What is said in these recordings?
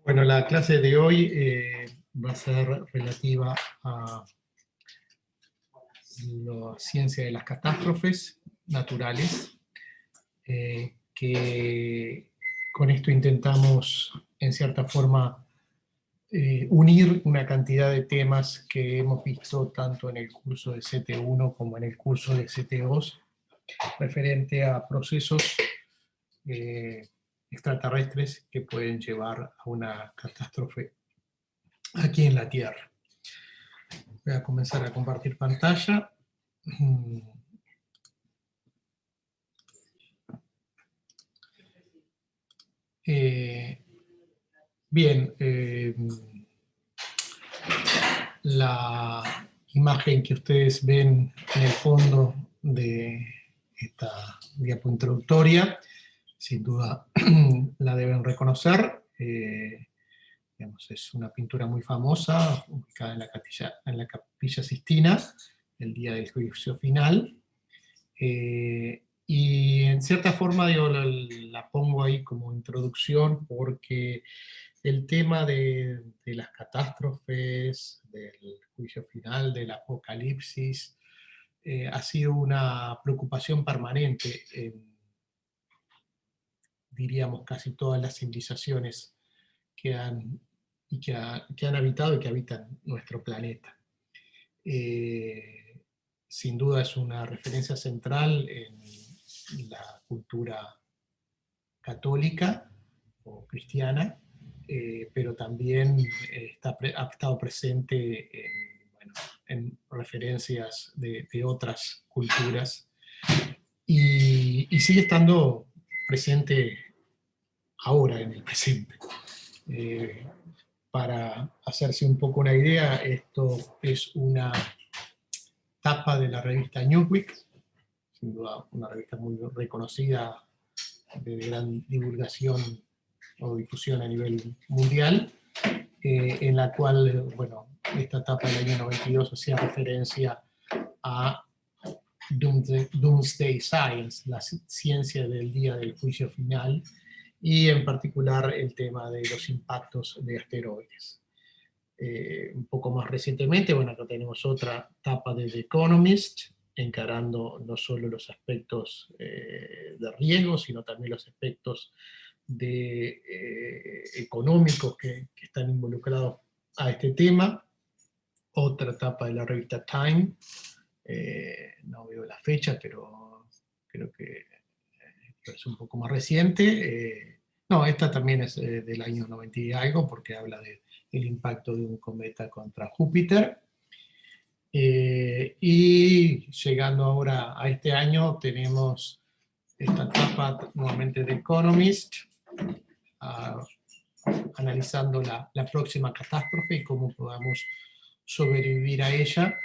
Bueno, la clase de hoy va a ser relativa a la ciencia de las catástrofes naturales, que con esto intentamos, en cierta forma, unir una cantidad de temas que hemos visto tanto en el curso de CT1 como en el curso de CT2, referente a procesos extraterrestres que pueden llevar a una catástrofe aquí en la Tierra. Voy a comenzar a compartir pantalla. Bien, la imagen que ustedes ven en el fondo de esta diapo introductoria, sin duda la deben reconocer. Digamos, es una pintura muy famosa, ubicada en la Capilla Sistina, el día del juicio final. Y en cierta forma digo, la pongo ahí como introducción porque el tema de las catástrofes, del juicio final, del apocalipsis, ha sido una preocupación permanente en, diríamos, casi todas las civilizaciones que han, que han habitado y que habitan nuestro planeta. Sin duda es una referencia central en la cultura católica o cristiana, pero también ha estado presente bueno, en referencias de otras culturas y sigue estando presente ahora en el presente. Para hacerse un poco una idea, esto es una tapa de la revista Newsweek, sin duda una revista muy reconocida, de gran divulgación o difusión a nivel mundial, en la cual, bueno, esta etapa del año 92 hacía referencia a Doomsday Science, la ciencia del día del juicio final, y en particular el tema de los impactos de asteroides. Un poco más recientemente, bueno, acá tenemos otra etapa de The Economist, encarando no solo los aspectos de riesgo, sino también los aspectos económicos que están involucrados a este tema. Otra etapa de la revista Time, no veo la fecha, pero creo que es un poco más reciente. No, esta también es del año 90 y algo, porque habla del impacto de un cometa contra Júpiter. Y llegando ahora a este año, tenemos esta etapa nuevamente de Economist, analizando la próxima catástrofe y cómo podamos sobrevivir a ella.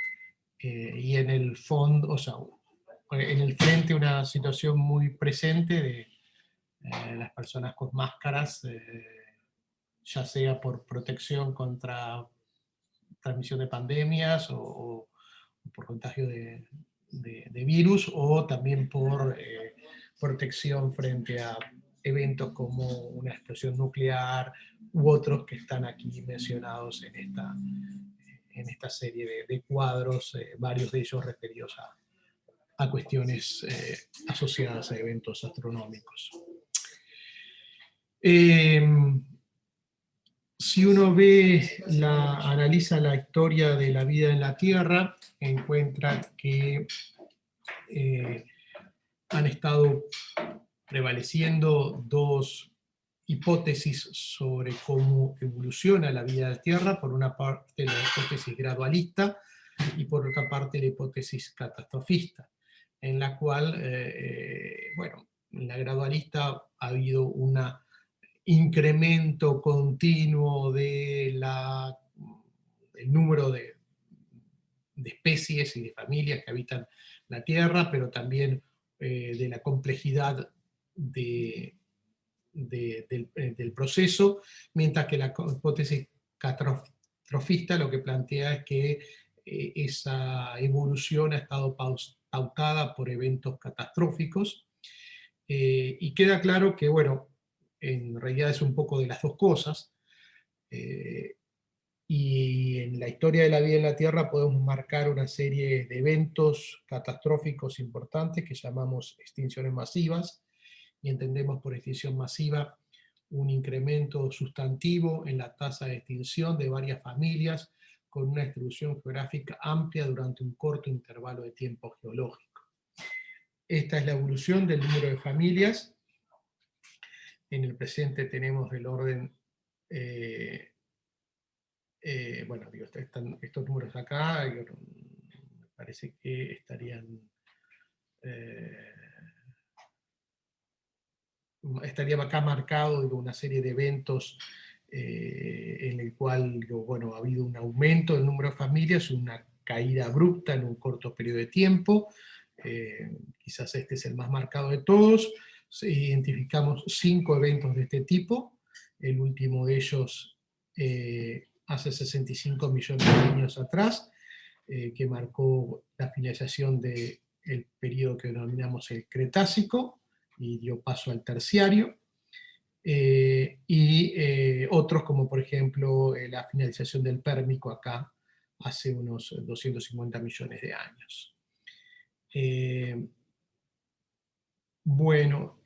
Y en el fondo, o sea, en el frente una situación muy presente de las personas con máscaras, ya sea por protección contra transmisión de pandemias o por contagio de virus, o también por protección frente a eventos como una explosión nuclear u otros que están aquí mencionados en esta serie de cuadros, varios de ellos referidos a cuestiones asociadas a eventos astronómicos. Si uno analiza la historia de la vida en la Tierra, encuentra que han estado prevaleciendo dos hipótesis sobre cómo evoluciona la vida de la Tierra. Por una parte, la hipótesis gradualista, y por otra parte, la hipótesis catastrofista, en la cual, bueno, en la gradualista ha habido un incremento continuo del número de especies y de familias que habitan la Tierra, pero también de la complejidad del proceso, mientras que la hipótesis catastrofista lo que plantea es que esa evolución ha estado pautada por eventos catastróficos, y queda claro que, bueno, en realidad es un poco de las dos cosas, Y en la historia de la vida en la Tierra podemos marcar una serie de eventos catastróficos importantes que llamamos extinciones masivas, y entendemos por extinción masiva un incremento sustantivo en la tasa de extinción de varias familias con una distribución geográfica amplia durante un corto intervalo de tiempo geológico. Esta es la evolución del número de familias. En el presente tenemos el orden, bueno, digo, están estos números acá, me parece que estarían, estaría acá marcado una serie de eventos en el cual, bueno, ha habido un aumento del número de familias, una caída abrupta en un corto periodo de tiempo. Quizás este es el más marcado de todos. Identificamos 5 eventos de este tipo. El último de ellos hace 65 millones de años atrás, que marcó la finalización del periodo que denominamos el Cretácico, y dio paso al Terciario. Otros como por ejemplo la finalización del Pérmico acá hace unos 250 millones de años. Bueno,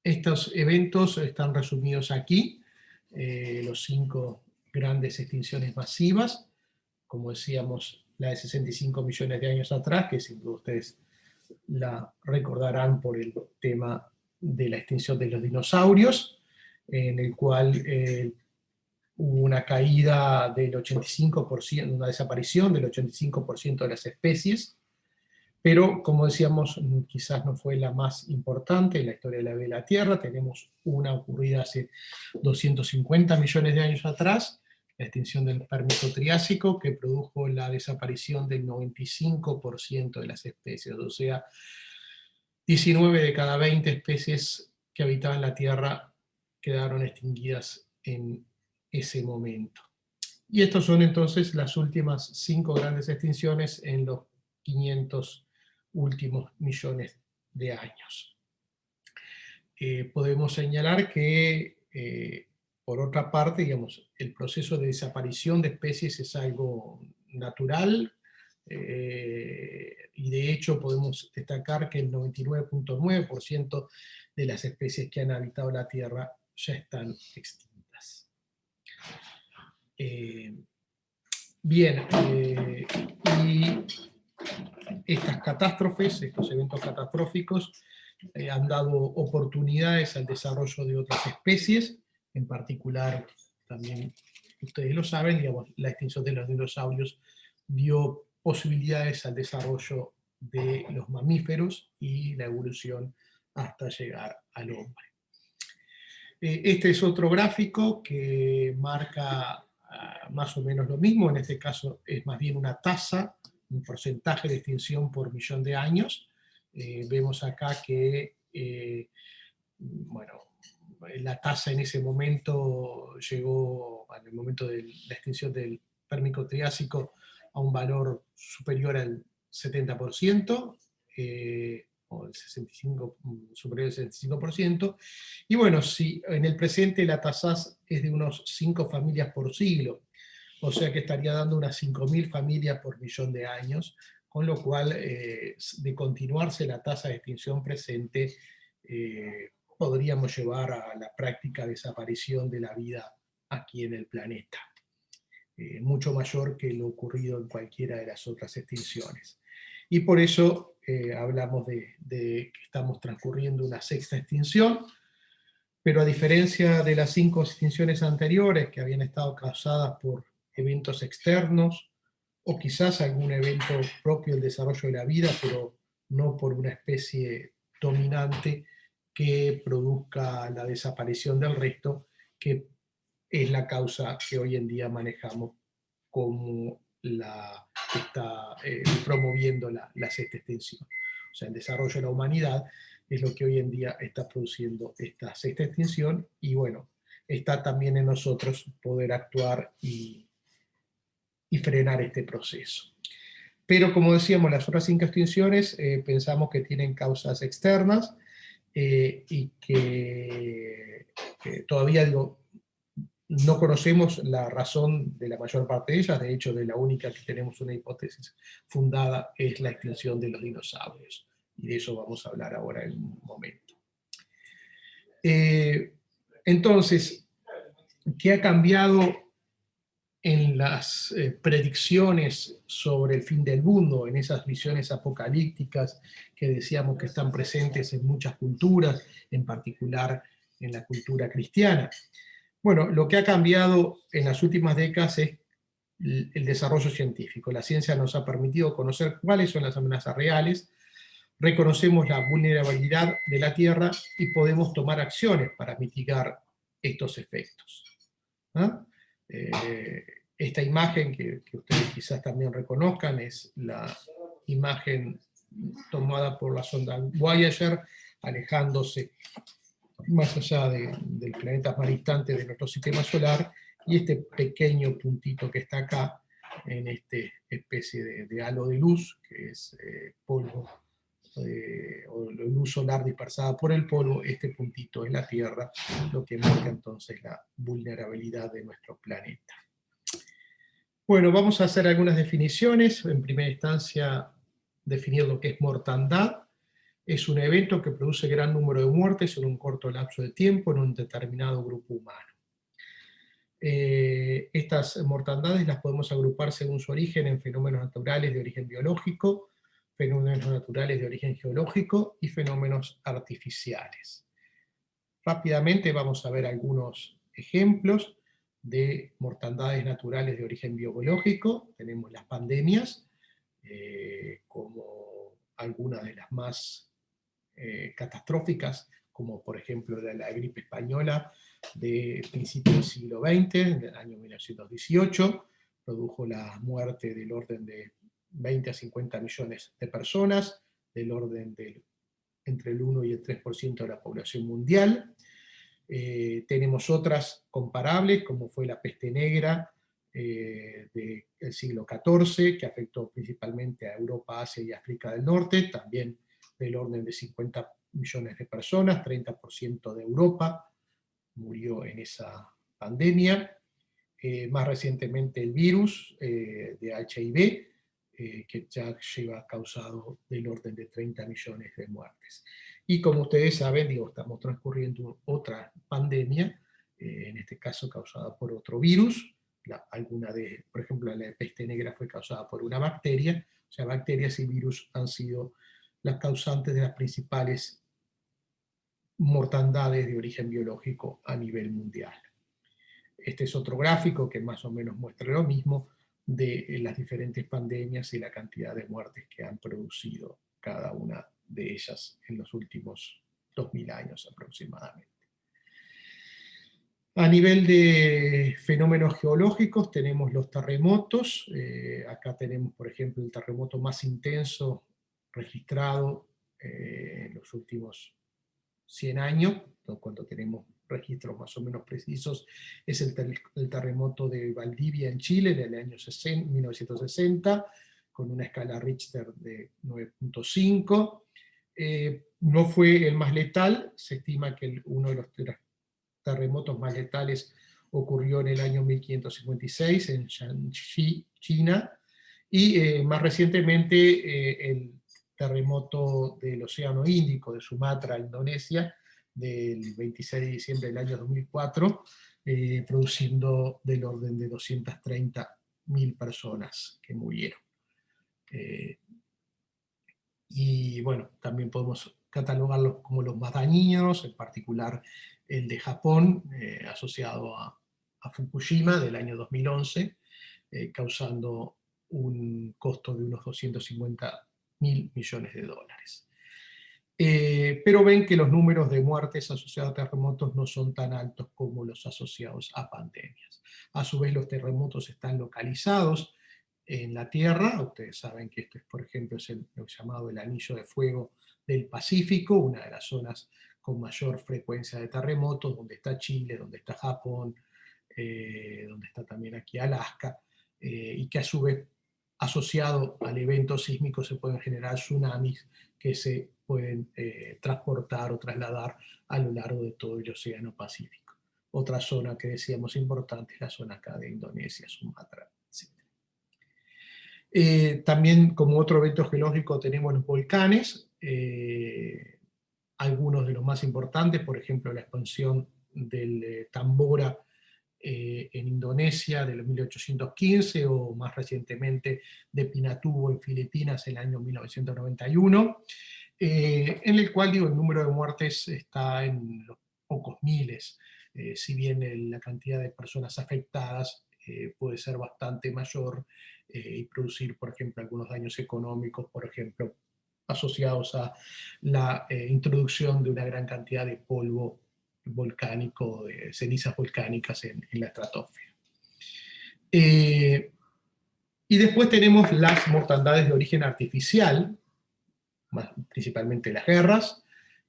estos eventos están resumidos aquí, los 5 grandes extinciones masivas, como decíamos, la de 65 millones de años atrás, que sin duda ustedes la recordarán por el tema de la extinción de los dinosaurios, en el cual hubo una caída del 85%, una desaparición del 85% de las especies, pero como decíamos, quizás no fue la más importante en la historia de la Tierra. Tenemos una ocurrida hace 250 millones de años atrás, la extinción del Pérmico Triásico, que produjo la desaparición del 95% de las especies, o sea, 19 de cada 20 especies que habitaban la Tierra quedaron extinguidas en ese momento. Y estos son entonces las últimas 5 grandes extinciones en los 500 últimos millones de años. Podemos señalar que, por otra parte, digamos, el proceso de desaparición de especies es algo natural, y de hecho podemos destacar que el 99.9% de las especies que han habitado la Tierra ya están extintas. Bien, y estas catástrofes, estos eventos catastróficos, han dado oportunidades al desarrollo de otras especies, en particular, también ustedes lo saben, digamos, la extinción de los dinosaurios dio posibilidades al desarrollo de los mamíferos y la evolución hasta llegar al hombre. Este es otro gráfico que marca más o menos lo mismo. En este caso es más bien una tasa, un porcentaje de extinción por millón de años. Vemos acá que, bueno, la tasa en ese momento llegó, en el momento de la extinción del Pérmico Triásico, a un valor superior al 70%, o el 65, superior al 65%, y bueno, si en el presente la tasa es de unos 5 familias por siglo, o sea que estaría dando unas 5.000 familias por millón de años, con lo cual, de continuarse la tasa de extinción presente, podríamos llevar a la práctica desaparición de la vida aquí en el planeta, mucho mayor que lo ocurrido en cualquiera de las otras extinciones. Y por eso hablamos de que estamos transcurriendo una 6ª extinción, pero a diferencia de las 5 extinciones anteriores, que habían estado causadas por eventos externos, o quizás algún evento propio del desarrollo de la vida, pero no por una especie dominante que produzca la desaparición del resto, que es la causa que hoy en día manejamos como está promoviendo la 6ª extinción. O sea, el desarrollo de la humanidad es lo que hoy en día está produciendo esta 6ª extinción, y bueno, está también en nosotros poder actuar y frenar este proceso. Pero como decíamos, las otras 5 extinciones pensamos que tienen causas externas, y que todavía, digo, no conocemos la razón de la mayor parte de ellas. De hecho, de la única que tenemos una hipótesis fundada es la extinción de los dinosaurios, y de eso vamos a hablar ahora en un momento. Entonces, ¿qué ha cambiado en las predicciones sobre el fin del mundo, en esas visiones apocalípticas que decíamos que están presentes en muchas culturas, en particular en la cultura cristiana? Bueno, lo que ha cambiado en las últimas décadas es el desarrollo científico. La ciencia nos ha permitido conocer cuáles son las amenazas reales, reconocemos la vulnerabilidad de la Tierra y podemos tomar acciones para mitigar estos efectos. ¿Ah? Esta imagen que ustedes quizás también reconozcan es la imagen tomada por la sonda Voyager, alejándose más allá del planeta más distante de nuestro sistema solar, y este pequeño puntito que está acá, en esta especie de halo de luz, que es polvo, o luz solar dispersada por el polvo. Este puntito es la Tierra, lo que marca entonces la vulnerabilidad de nuestro planeta. Bueno, vamos a hacer algunas definiciones. En primera instancia, definir lo que es mortandad. Es un evento que produce gran número de muertes en un corto lapso de tiempo en un determinado grupo humano. Estas mortandades las podemos agrupar según su origen en fenómenos naturales de origen biológico, fenómenos naturales de origen geológico y fenómenos artificiales. Rápidamente vamos a ver algunos ejemplos de mortandades naturales de origen biológico. Tenemos las pandemias, como algunas de las más catastróficas, como por ejemplo la gripe española de principios del siglo XX, del año 1918, produjo la muerte del orden de 20 a 50 millones de personas, del orden de entre el 1 y el 3% de la población mundial. Tenemos otras comparables, como fue la peste negra del siglo XIV, que afectó principalmente a Europa, Asia y África del Norte, también del orden de 50 millones de personas, 30% de Europa murió en esa pandemia. Más recientemente el virus de HIV, que ya lleva causado del orden de 30 millones de muertes. Y como ustedes saben, digo, estamos transcurriendo otra pandemia, en este caso causada por otro virus. Por ejemplo, la peste negra fue causada por una bacteria. O sea, bacterias y virus han sido las causantes de las principales mortandades de origen biológico a nivel mundial. Este es otro gráfico que más o menos muestra lo mismo, de las diferentes pandemias y la cantidad de muertes que han producido cada una de ellas en los últimos 2000 años aproximadamente. A nivel de fenómenos geológicos tenemos los terremotos. Acá tenemos, por ejemplo, el terremoto más intenso registrado en los últimos 100 años, cuando tenemos registros más o menos precisos, es el terremoto de Valdivia en Chile del año 1960, con una escala Richter de 9.5. No fue el más letal. Se estima que uno de los terremotos más letales ocurrió en el año 1556 en Shanxi, China, y más recientemente el terremoto del Océano Índico de Sumatra, Indonesia, del 26 de diciembre del año 2004, produciendo del orden de 230.000 personas que murieron. Y bueno, también podemos catalogarlos como los más dañinos, en particular el de Japón, asociado a Fukushima del año 2011, causando un costo de unos 250.000 millones de dólares. Pero ven que los números de muertes asociados a terremotos no son tan altos como los asociados a pandemias. A su vez, los terremotos están localizados en la Tierra. Ustedes saben que esto, por ejemplo, es lo llamado el anillo de fuego del Pacífico, una de las zonas con mayor frecuencia de terremotos, donde está Chile, donde está Japón, donde está también aquí Alaska, y que a su vez, asociado al evento sísmico, se pueden generar tsunamis que se pueden transportar o trasladar a lo largo de todo el Océano Pacífico. Otra zona que decíamos importante es la zona acá de Indonesia, Sumatra, etc. También como otro evento geológico tenemos los volcanes, algunos de los más importantes, por ejemplo la expansión del Tambora en Indonesia de los 1815, o más recientemente de Pinatubo en Filipinas en el año 1991, en el cual el número de muertes está en los pocos miles, si bien la cantidad de personas afectadas puede ser bastante mayor y producir, por ejemplo, algunos daños económicos, por ejemplo, asociados a la introducción de una gran cantidad de polvo volcánico, de cenizas volcánicas en la estratosfera. Y después tenemos las mortandades de origen artificial, principalmente las guerras,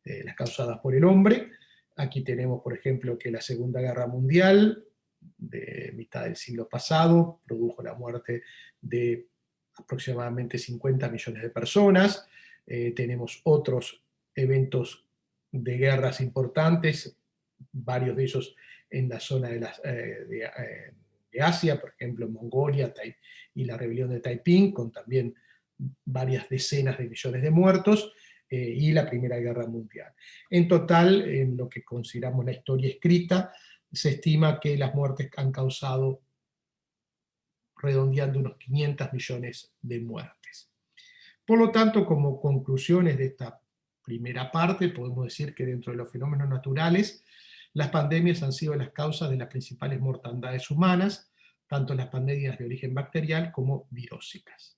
las causadas por el hombre. Aquí tenemos, por ejemplo, que la Segunda Guerra Mundial, de mitad del siglo pasado, produjo la muerte de aproximadamente 50 millones de personas. Tenemos otros eventos de guerras importantes, varios de ellos en la zona de Asia, por ejemplo, Mongolia y la rebelión de Taiping, con también varias decenas de millones de muertos, y la Primera Guerra Mundial. En total, en lo que consideramos la historia escrita, se estima que las muertes han causado, redondeando, unos 500 millones de muertes. Por lo tanto, como conclusiones de esta primera parte, podemos decir que dentro de los fenómenos naturales, las pandemias han sido las causas de las principales mortandades humanas, tanto las pandemias de origen bacterial como virósicas.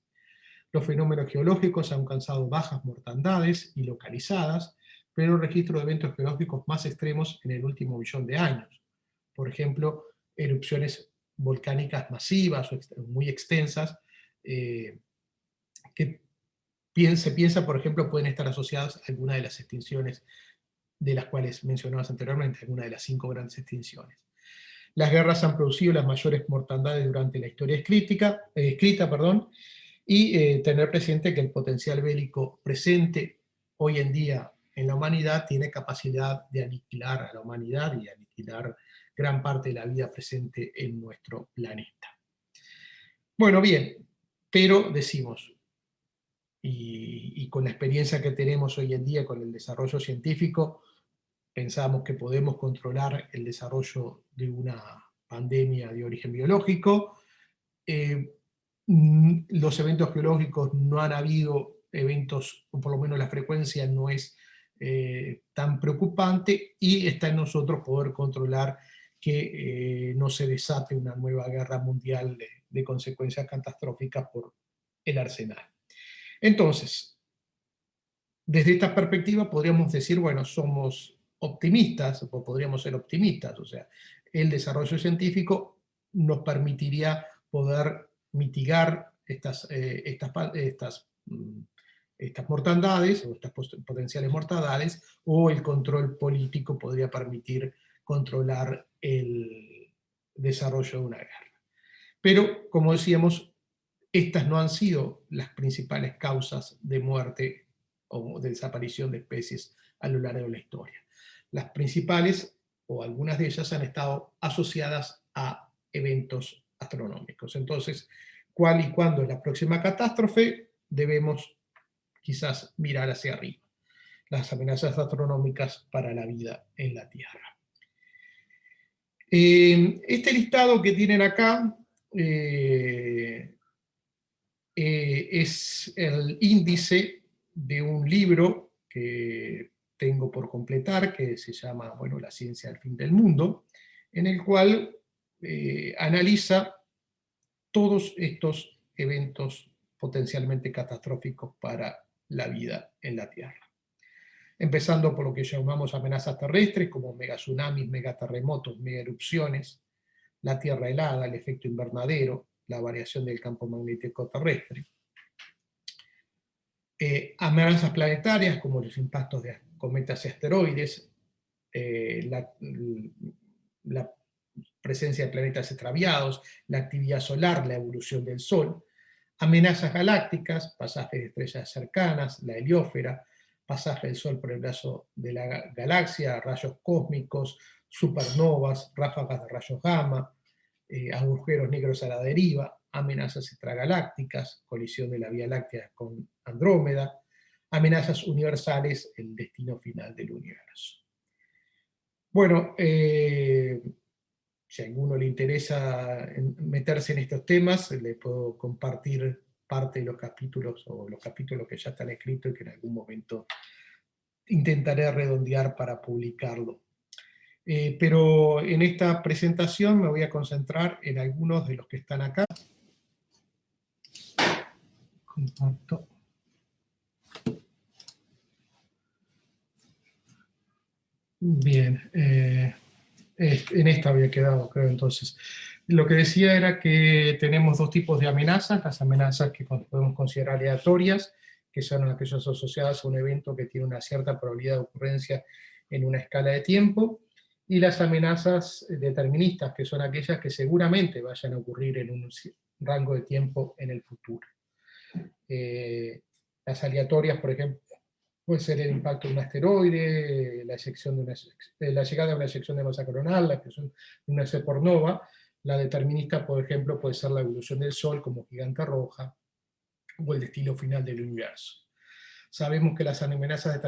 Los fenómenos geológicos han alcanzado bajas mortandades y localizadas, pero el registro de eventos geológicos más extremos en el último millón de años. Por ejemplo, erupciones volcánicas masivas o muy extensas, que se piensa, por ejemplo, pueden estar asociadas a alguna de las extinciones de las cuales mencionabas anteriormente, alguna de las 5 grandes extinciones. Las guerras han producido las mayores mortandades durante la historia escrita, y tener presente que el potencial bélico presente hoy en día en la humanidad tiene capacidad de aniquilar a la humanidad y aniquilar gran parte de la vida presente en nuestro planeta. Bueno, bien, pero decimos, y con la experiencia que tenemos hoy en día con el desarrollo científico, pensamos que podemos controlar el desarrollo de una pandemia de origen biológico. Los eventos geológicos, no han habido eventos, o por lo menos la frecuencia no es tan preocupante, y está en nosotros poder controlar que no se desate una nueva guerra mundial de consecuencias catastróficas por el arsenal. Entonces, desde esta perspectiva podríamos decir, bueno, somos optimistas, o podríamos ser optimistas, o sea, el desarrollo científico nos permitiría poder mitigar estas mortandades, o estas potenciales mortandades, o el control político podría permitir controlar el desarrollo de una guerra. Pero, como decíamos, estas no han sido las principales causas de muerte o de desaparición de especies a lo largo de la historia. Las principales, o algunas de ellas, han estado asociadas a eventos astronómicos. Entonces, ¿cuál y cuándo es la próxima catástrofe? Debemos quizás mirar hacia arriba. Las amenazas astronómicas para la vida en la Tierra. Este listado que tienen acá es el índice de un libro que tengo por completar, que se llama, bueno, La ciencia al fin del mundo, en el cual analiza todos estos eventos potencialmente catastróficos para la vida en la Tierra. Empezando por lo que llamamos amenazas terrestres, como megatsunamis, megaterremotos, megaerupciones, la Tierra helada, el efecto invernadero, la variación del campo magnético terrestre. Amenazas planetarias, como los impactos de cometas y asteroides, la presencia de planetas extraviados, la actividad solar, la evolución del Sol. Amenazas galácticas, pasajes de estrellas cercanas, la heliosfera, pasaje del Sol por el brazo de la galaxia, rayos cósmicos, supernovas, ráfagas de rayos gamma, agujeros negros a la deriva, amenazas extragalácticas, colisión de la Vía Láctea con Andrómeda, amenazas universales, el destino final del universo. Bueno, si a alguno le interesa meterse en estos temas, le puedo compartir parte de los capítulos o los capítulos que ya están escritos y que en algún momento intentaré redondear para publicarlo. Pero en esta presentación me voy a concentrar en algunos de los que están acá. Comparto. Bien, en esta había quedado, creo, entonces. Lo que decía era que tenemos dos tipos de amenazas, las amenazas que podemos considerar aleatorias, que son aquellas asociadas a un evento que tiene una cierta probabilidad de ocurrencia en una escala de tiempo, y las amenazas deterministas, que son aquellas que seguramente vayan a ocurrir en un rango de tiempo en el futuro. Las aleatorias, por ejemplo, puede ser el impacto de un asteroide, la llegada de una eyección de masa coronal, la explosión de una supernova. La determinista, por ejemplo, puede ser la evolución del Sol como gigante roja, o el destino final del universo. Sabemos que las amenazas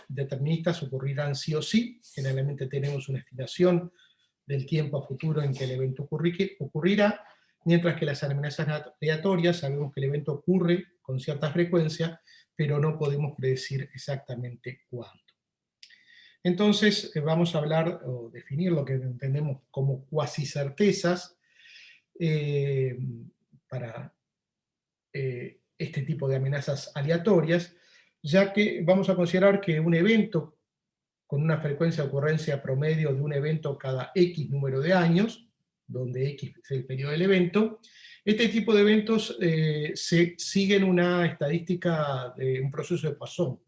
deterministas ocurrirán sí o sí, generalmente tenemos una estimación del tiempo a futuro en que el evento ocurrirá, mientras que las amenazas aleatorias sabemos que el evento ocurre con cierta frecuencia, pero no podemos predecir exactamente cuándo. Entonces vamos a hablar o definir lo que entendemos como cuasi certezas para este tipo de amenazas aleatorias, ya que vamos a considerar que un evento con una frecuencia de ocurrencia promedio de un evento cada X número de años, donde X es el periodo del evento, este tipo de eventos siguen una estadística de un proceso de Poisson.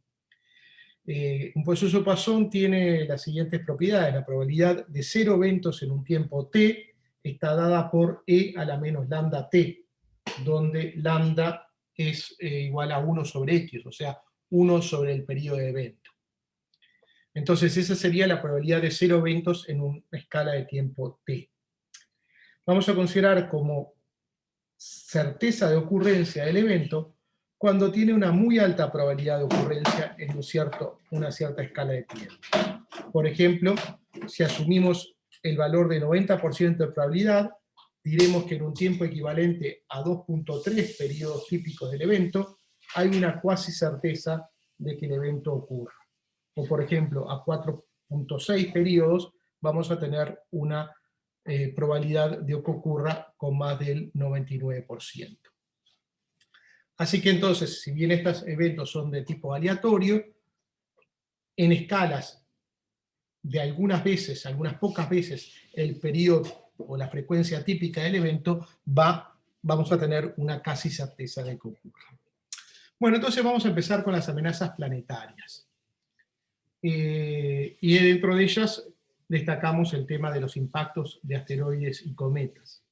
Un proceso de Poisson tiene las siguientes propiedades. La probabilidad de 0 eventos en un tiempo t está dada por e a la menos lambda t, donde lambda es igual a 1 sobre x, o sea, 1 sobre el periodo de evento. Entonces esa sería la probabilidad de 0 eventos en una escala de tiempo t. Vamos a considerar como certeza de ocurrencia del evento cuando tiene una muy alta probabilidad de ocurrencia en una cierta escala de tiempo. Por ejemplo, si asumimos el valor de 90% de probabilidad, diremos que en un tiempo equivalente a 2.3 periodos típicos del evento, hay una cuasi certeza de que el evento ocurra. O por ejemplo, a 4.6 periodos vamos a tener una probabilidad de que ocurra con más del 99%. Así que entonces, si bien estos eventos son de tipo aleatorio, en escalas de algunas pocas veces, el periodo o la frecuencia típica del evento vamos a tener una casi certeza de que ocurra. Bueno, entonces vamos a empezar con las amenazas planetarias. Y dentro de ellas destacamos el tema de los impactos de asteroides y cometas.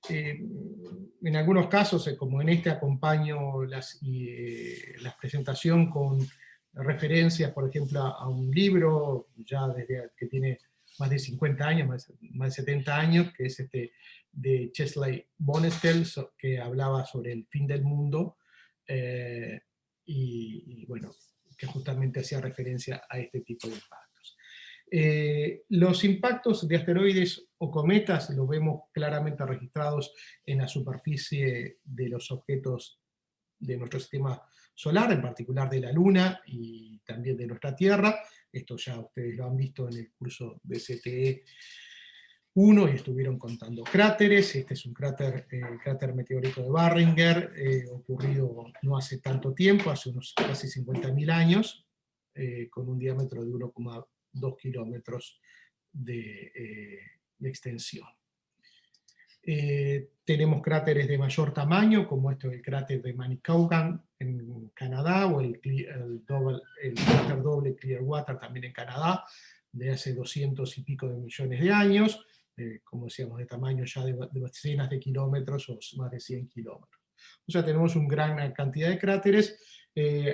En algunos casos, como en este, acompaño la presentación con referencias, por ejemplo, a un libro ya desde que tiene más de 50 años, más de 70 años, que es de Chesley Bonestell, que hablaba sobre el fin del mundo, y bueno, que justamente hacía referencia a este tipo de impactos. Los impactos de asteroides o cometas los vemos claramente registrados en la superficie de los objetos de nuestro sistema solar, en particular de la Luna y también de nuestra Tierra. Esto ya ustedes lo han visto en el curso de CTE 1 y estuvieron contando cráteres. Este es un cráter, el cráter meteórico de Barringer, ocurrido no hace tanto tiempo, hace unos casi 50.000 años, con un diámetro de 1,2 kilómetros de extensión. Tenemos cráteres de mayor tamaño, como el cráter de Manicouagan en Canadá, o el cráter doble Clearwater también en Canadá, de hace 200 y pico de millones de años, como decíamos, de tamaño ya de decenas de kilómetros o más de 100 kilómetros. O sea, tenemos una gran cantidad de cráteres.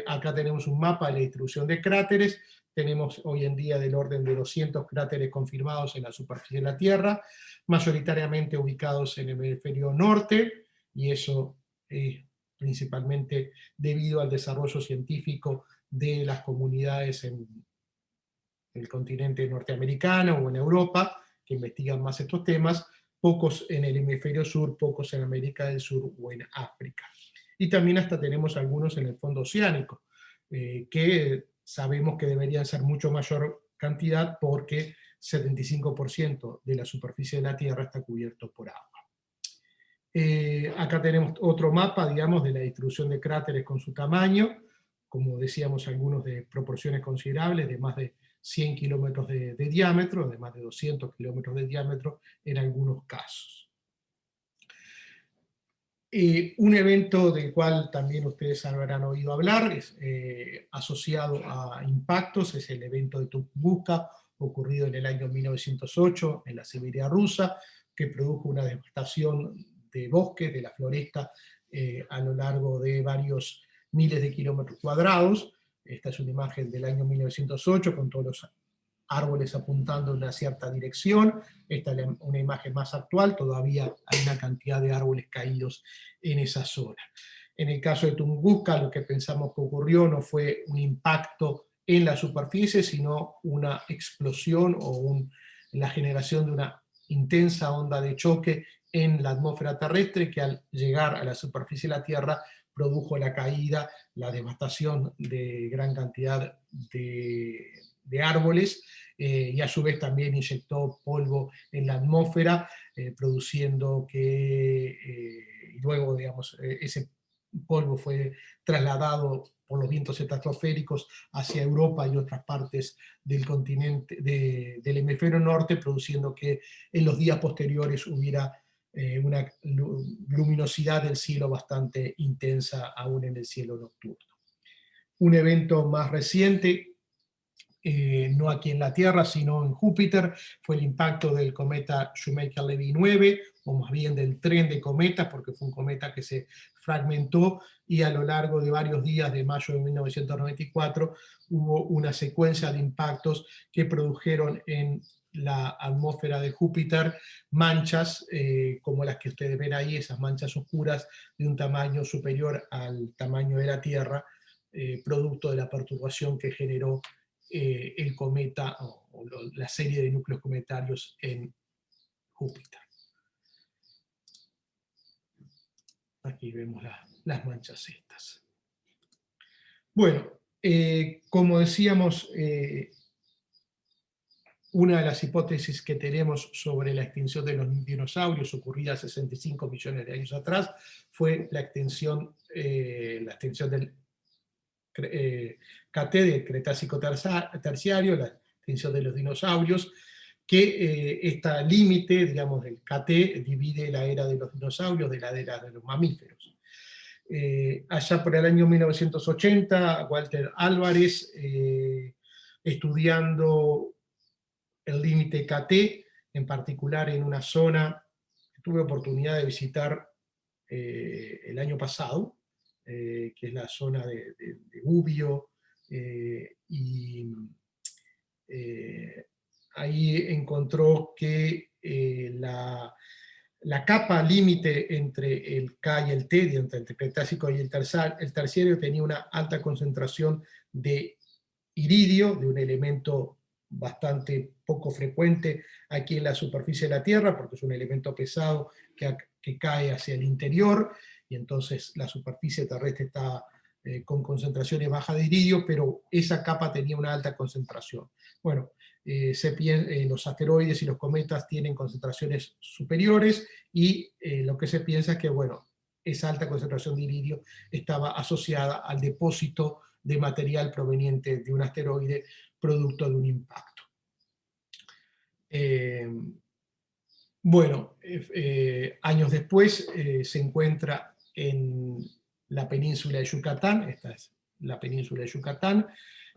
Acá tenemos un mapa de la distribución de cráteres. Tenemos hoy en día del orden de 200 cráteres confirmados en la superficie de la Tierra, mayoritariamente ubicados en el hemisferio norte, y eso es principalmente debido al desarrollo científico de las comunidades en el continente norteamericano o en Europa, que investigan más estos temas, pocos en el hemisferio sur, pocos en América del Sur o en África. Y también hasta tenemos algunos en el fondo oceánico, que sabemos que deberían ser mucho mayor cantidad porque 75% de la superficie de la Tierra está cubierto por agua. Acá tenemos otro mapa, digamos, de la distribución de cráteres con su tamaño, como decíamos, algunos de proporciones considerables, de más de 100 kilómetros de diámetro, de más de 200 kilómetros de diámetro en algunos casos. Un evento del cual también ustedes habrán oído hablar, es, asociado a impactos, es el evento de Tunguska, ocurrido en el año 1908 en la Siberia rusa, que produjo una devastación de bosques, de la floresta, a lo largo de varios miles de kilómetros cuadrados. Esta es una imagen del año 1908 con todos los árboles apuntando en una cierta dirección. Esta es una imagen más actual, todavía hay una cantidad de árboles caídos en esa zona. En el caso de Tunguska, lo que pensamos que ocurrió no fue un impacto en la superficie, sino una explosión o la generación de una intensa onda de choque en la atmósfera terrestre que al llegar a la superficie de la Tierra produjo la caída, la devastación de gran cantidad de árboles, y a su vez también inyectó polvo en la atmósfera, produciendo que, y luego, digamos, ese polvo fue trasladado por los vientos estratosféricos hacia Europa y otras partes del continente, del hemisferio norte, produciendo que en los días posteriores hubiera una luminosidad del cielo bastante intensa aún en el cielo nocturno. Un evento más reciente, no aquí en la Tierra, sino en Júpiter, fue el impacto del cometa Shoemaker-Levy 9, o más bien del tren de cometas, porque fue un cometa que se fragmentó, y a lo largo de varios días de mayo de 1994 hubo una secuencia de impactos que produjeron en la atmósfera de Júpiter manchas, como las que ustedes ven ahí, esas manchas oscuras de un tamaño superior al tamaño de la Tierra, producto de la perturbación que generó el cometa o la serie de núcleos cometarios en Júpiter. Aquí vemos las manchas estas. Bueno, como decíamos, una de las hipótesis que tenemos sobre la extinción de los dinosaurios ocurrida 65 millones de años atrás fue la extinción del KT, del Cretácico terciario, la extinción de los dinosaurios, que este límite, digamos, del KT divide la era de los dinosaurios de la era de los mamíferos. Allá por el año 1980, Walter Álvarez, estudiando el límite KT, en particular en una zona que tuve oportunidad de visitar el año pasado, que es la zona de Gubbio, y ahí encontró que la capa límite entre el K y el T, entre el Cretácico y el terciario, tenía una alta concentración de iridio, de un elemento bastante poco frecuente aquí en la superficie de la Tierra, porque es un elemento pesado que cae hacia el interior, y entonces la superficie terrestre está con concentraciones bajas de iridio, pero esa capa tenía una alta concentración. Bueno, los asteroides y los cometas tienen concentraciones superiores, y lo que se piensa es que, bueno, esa alta concentración de iridio estaba asociada al depósito de material proveniente de un asteroide producto de un impacto. Bueno, años después se encuentra en la península de Yucatán, esta es la península de Yucatán,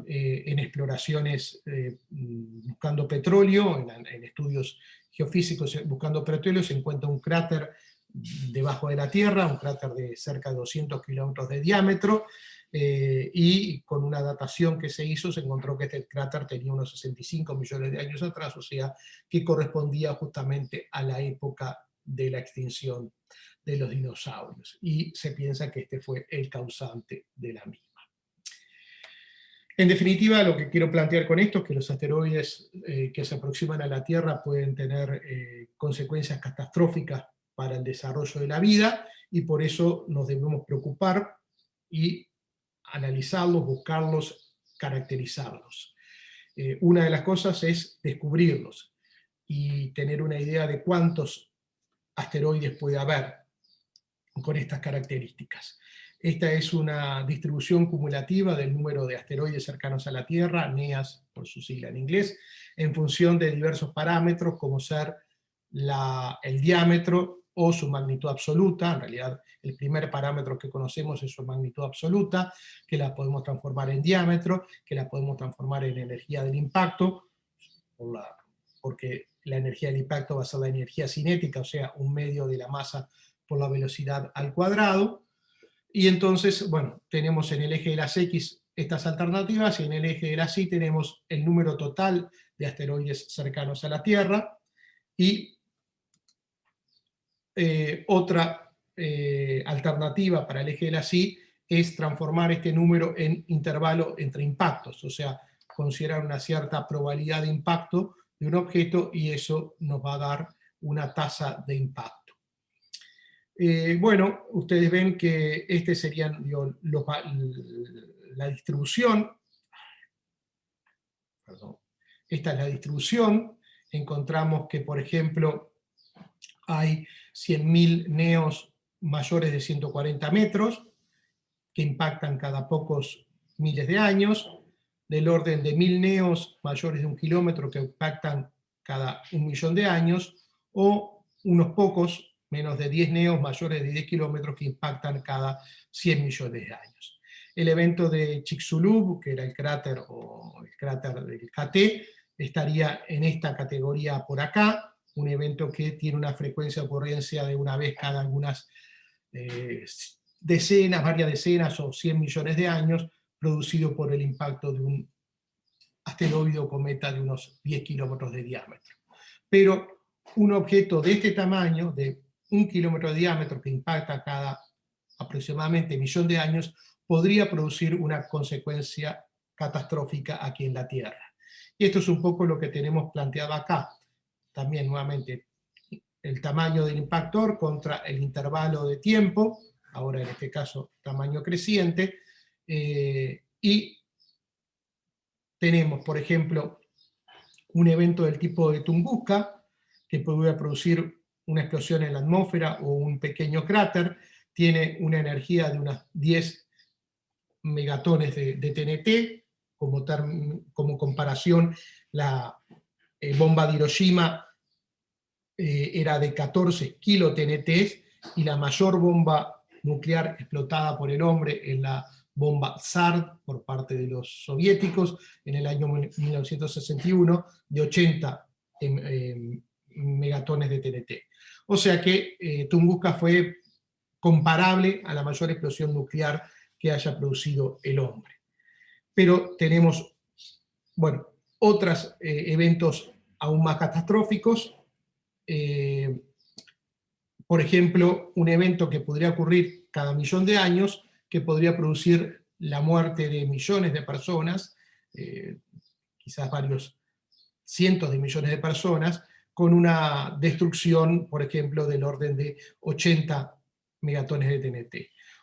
en exploraciones buscando petróleo, en estudios geofísicos buscando petróleo, se encuentra un cráter debajo de la Tierra, un cráter de cerca de 200 kilómetros de diámetro, y con una datación que se hizo se encontró que este cráter tenía unos 65 millones de años atrás, o sea, que correspondía justamente a la época de la extinción de los dinosaurios, y se piensa que este fue el causante de la misma. En definitiva, lo que quiero plantear con esto es que los asteroides que se aproximan a la Tierra pueden tener consecuencias catastróficas para el desarrollo de la vida, y por eso nos debemos preocupar y analizarlos, buscarlos, caracterizarlos. Una de las cosas es descubrirlos y tener una idea de cuántos asteroides puede haber con estas características. Esta es una distribución cumulativa del número de asteroides cercanos a la Tierra, NEAS por su sigla en inglés, en función de diversos parámetros como ser el diámetro o su magnitud absoluta. En realidad el primer parámetro que conocemos es su magnitud absoluta, que la podemos transformar en diámetro, que la podemos transformar en energía del impacto, porque la energía del impacto va a ser la energía cinética, o sea, un medio de la masa por la velocidad al cuadrado. Y entonces, bueno, tenemos en el eje de las X estas alternativas, y en el eje de las Y tenemos el número total de asteroides cercanos a la Tierra, y otra alternativa para el eje de las Y es transformar este número en intervalo entre impactos, o sea, considerar una cierta probabilidad de impacto de un objeto, y eso nos va a dar una tasa de impacto. Bueno, ustedes ven que este serían la distribución. Perdón. Esta es la distribución. Encontramos que, por ejemplo, hay 100.000 neos mayores de 140 metros, que impactan cada pocos miles de años, del orden de 1.000 neos mayores de 1 kilómetro que impactan cada 1.000.000 de años, o unos pocos, menos de 10 neos mayores de 10 kilómetros que impactan cada 100 millones de años. El evento de Chicxulub, que era el cráter del KT, estaría en esta categoría por acá, un evento que tiene una frecuencia de ocurrencia de una vez cada algunas decenas, varias decenas o 100 millones de años, producido por el impacto de un asteroide o cometa de unos 10 kilómetros de diámetro. Pero un objeto de este tamaño, de 1 kilómetro de diámetro, que impacta cada aproximadamente 1.000.000 de años, podría producir una consecuencia catastrófica aquí en la Tierra. Y esto es un poco lo que tenemos planteado acá. También, nuevamente, el tamaño del impactor contra el intervalo de tiempo, ahora en este caso tamaño creciente, y tenemos, por ejemplo, un evento del tipo de Tunguska, que podría producir una explosión en la atmósfera o un pequeño cráter, tiene una energía de unas 10 megatones de TNT, como comparación, la bomba de Hiroshima era de 14 kilotNT, y la mayor bomba nuclear explotada por el hombre en la bomba ZARD por parte de los soviéticos en el año 1961, de 80 megatones de TNT. O sea que Tunguska fue comparable a la mayor explosión nuclear que haya producido el hombre. Pero tenemos, bueno, otros eventos aún más catastróficos. Por ejemplo, un evento que podría ocurrir cada 1.000.000 de años, que podría producir la muerte de millones de personas, quizás varios cientos de millones de personas, con una destrucción, por ejemplo, del orden de 80 megatones de TNT.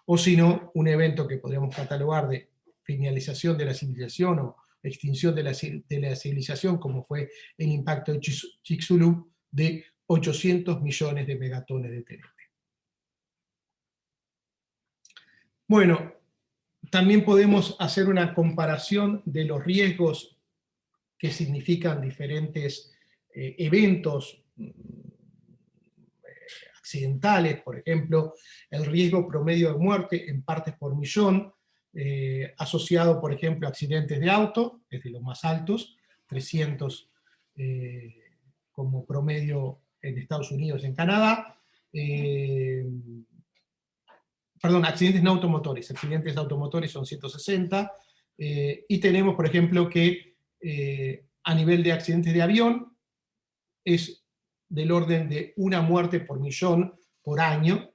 O si no, un evento que podríamos catalogar de finalización de la civilización o extinción de la civilización, como fue el impacto de Chicxulub, de 800 millones de megatones de TNT. Bueno, también podemos hacer una comparación de los riesgos que significan diferentes eventos accidentales. Por ejemplo, el riesgo promedio de muerte en partes por millón, asociado, por ejemplo, a accidentes de auto, es de los más altos, 300 como promedio en Estados Unidos y en Canadá. perdón, accidentes no automotores. Accidentes automotores son 160, y tenemos, por ejemplo, que a nivel de accidentes de avión es del orden de una muerte por millón por año,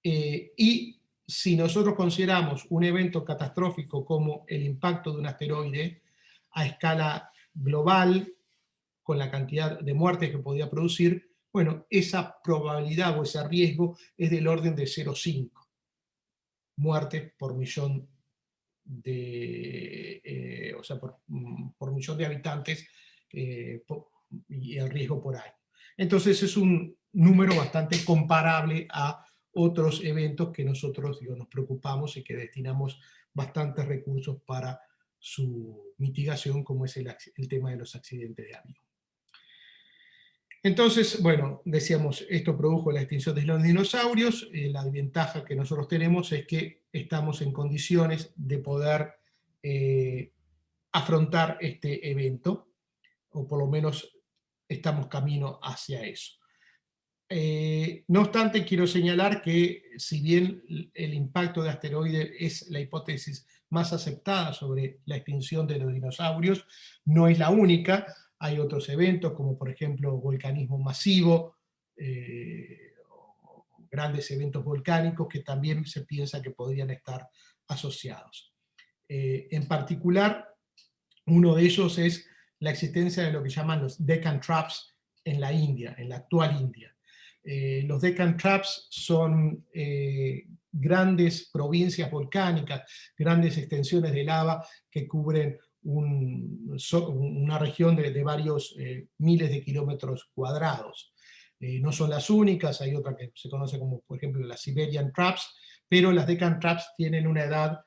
y si nosotros consideramos un evento catastrófico como el impacto de un asteroide a escala global, con la cantidad de muertes que podía producir, bueno, esa probabilidad o ese riesgo es del orden de 0,5 muertes por millón o sea, por millón de habitantes, y el riesgo por año. Entonces es un número bastante comparable a otros eventos que nosotros, digo, nos preocupamos y que destinamos bastantes recursos para su mitigación, como es el tema de los accidentes de avión. Entonces, bueno, decíamos, esto produjo la extinción de los dinosaurios. La ventaja que nosotros tenemos es que estamos en condiciones de poder afrontar este evento, o por lo menos estamos camino hacia eso. No obstante, quiero señalar que si bien el impacto de asteroides es la hipótesis más aceptada sobre la extinción de los dinosaurios, no es la única. Hay otros eventos, como por ejemplo volcanismo masivo, o grandes eventos volcánicos que también se piensa que podrían estar asociados. En particular, uno de ellos es la existencia de lo que llaman los Deccan Traps en la India, en la actual India. Los Deccan Traps son grandes provincias volcánicas, grandes extensiones de lava que cubren una región de varios miles de kilómetros cuadrados. No son las únicas, hay otra que se conoce como, por ejemplo, las Siberian Traps, pero las Deccan Traps tienen una edad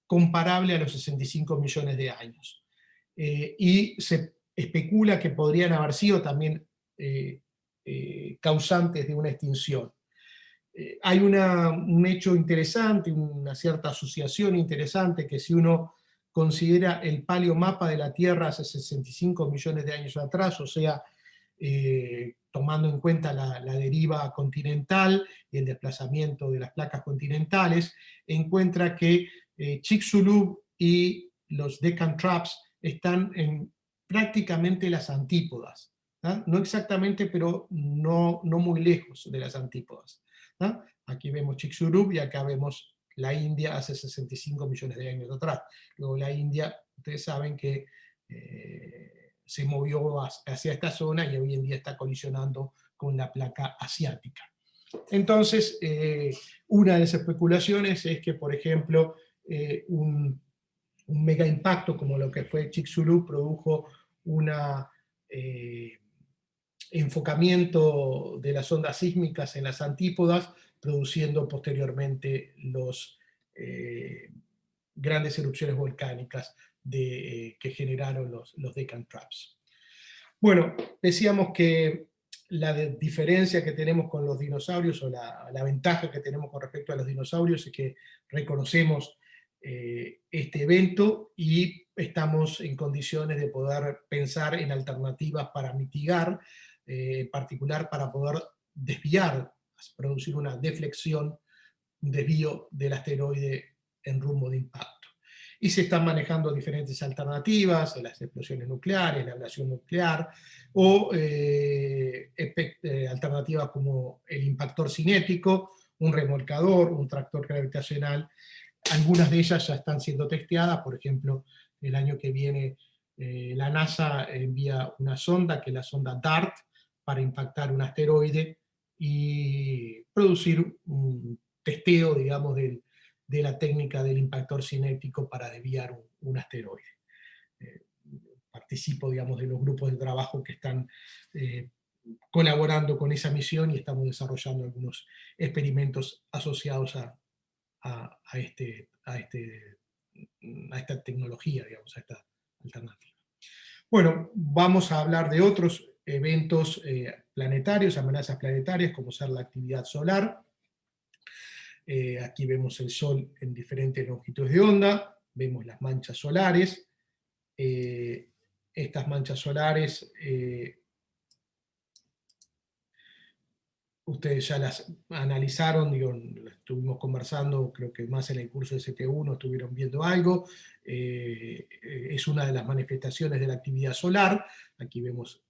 comparable a los 65 millones de años. Y se especula que podrían haber sido también causantes de una extinción. Hay un hecho interesante, una cierta asociación interesante, que si uno considera el paleomapa de la Tierra hace 65 millones de años atrás, o sea, tomando en cuenta la deriva continental y el desplazamiento de las placas continentales, encuentra que Chicxulub y los Deccan Traps están en prácticamente las antípodas. No exactamente, pero no muy lejos de las antípodas. Aquí vemos Chicxulub y acá vemos la India hace 65 millones de años atrás. Luego la India, ustedes saben que se movió hacia esta zona y hoy en día está colisionando con la placa asiática. Entonces, una de las especulaciones es que, por ejemplo, un mega impacto como lo que fue Chicxulub produjo un enfocamiento de las ondas sísmicas en las antípodas, produciendo posteriormente los grandes erupciones volcánicas que generaron los Deccan Traps. Bueno, decíamos que la diferencia que tenemos con los dinosaurios, o la ventaja que tenemos con respecto a los dinosaurios, es que reconocemos este evento y estamos en condiciones de poder pensar en alternativas para mitigar, en particular para poder desviar, producir una deflexión, un desvío del asteroide en rumbo de impacto. Y se están manejando diferentes alternativas, las explosiones nucleares, la ablación nuclear, o alternativas como el impactor cinético, un remolcador, un tractor gravitacional. Algunas de ellas ya están siendo testeadas. Por ejemplo, el año que viene la NASA envía una sonda, que es la sonda DART, para impactar un asteroide y producir un testeo, digamos, de la técnica del impactor cinético para desviar un asteroide. Participo, digamos, de los grupos de trabajo que están colaborando con esa misión, y estamos desarrollando algunos experimentos asociados a esta tecnología, digamos, a esta alternativa. Bueno, vamos a hablar de otros eventos planetarios, amenazas planetarias, como ser la actividad solar. Aquí vemos el Sol en diferentes longitudes de onda, vemos las manchas solares. Estas manchas solares ustedes ya las analizaron, digo, estuvimos conversando, creo que más en el curso de ST1 estuvieron viendo algo, es una de las manifestaciones de la actividad solar. Aquí vemos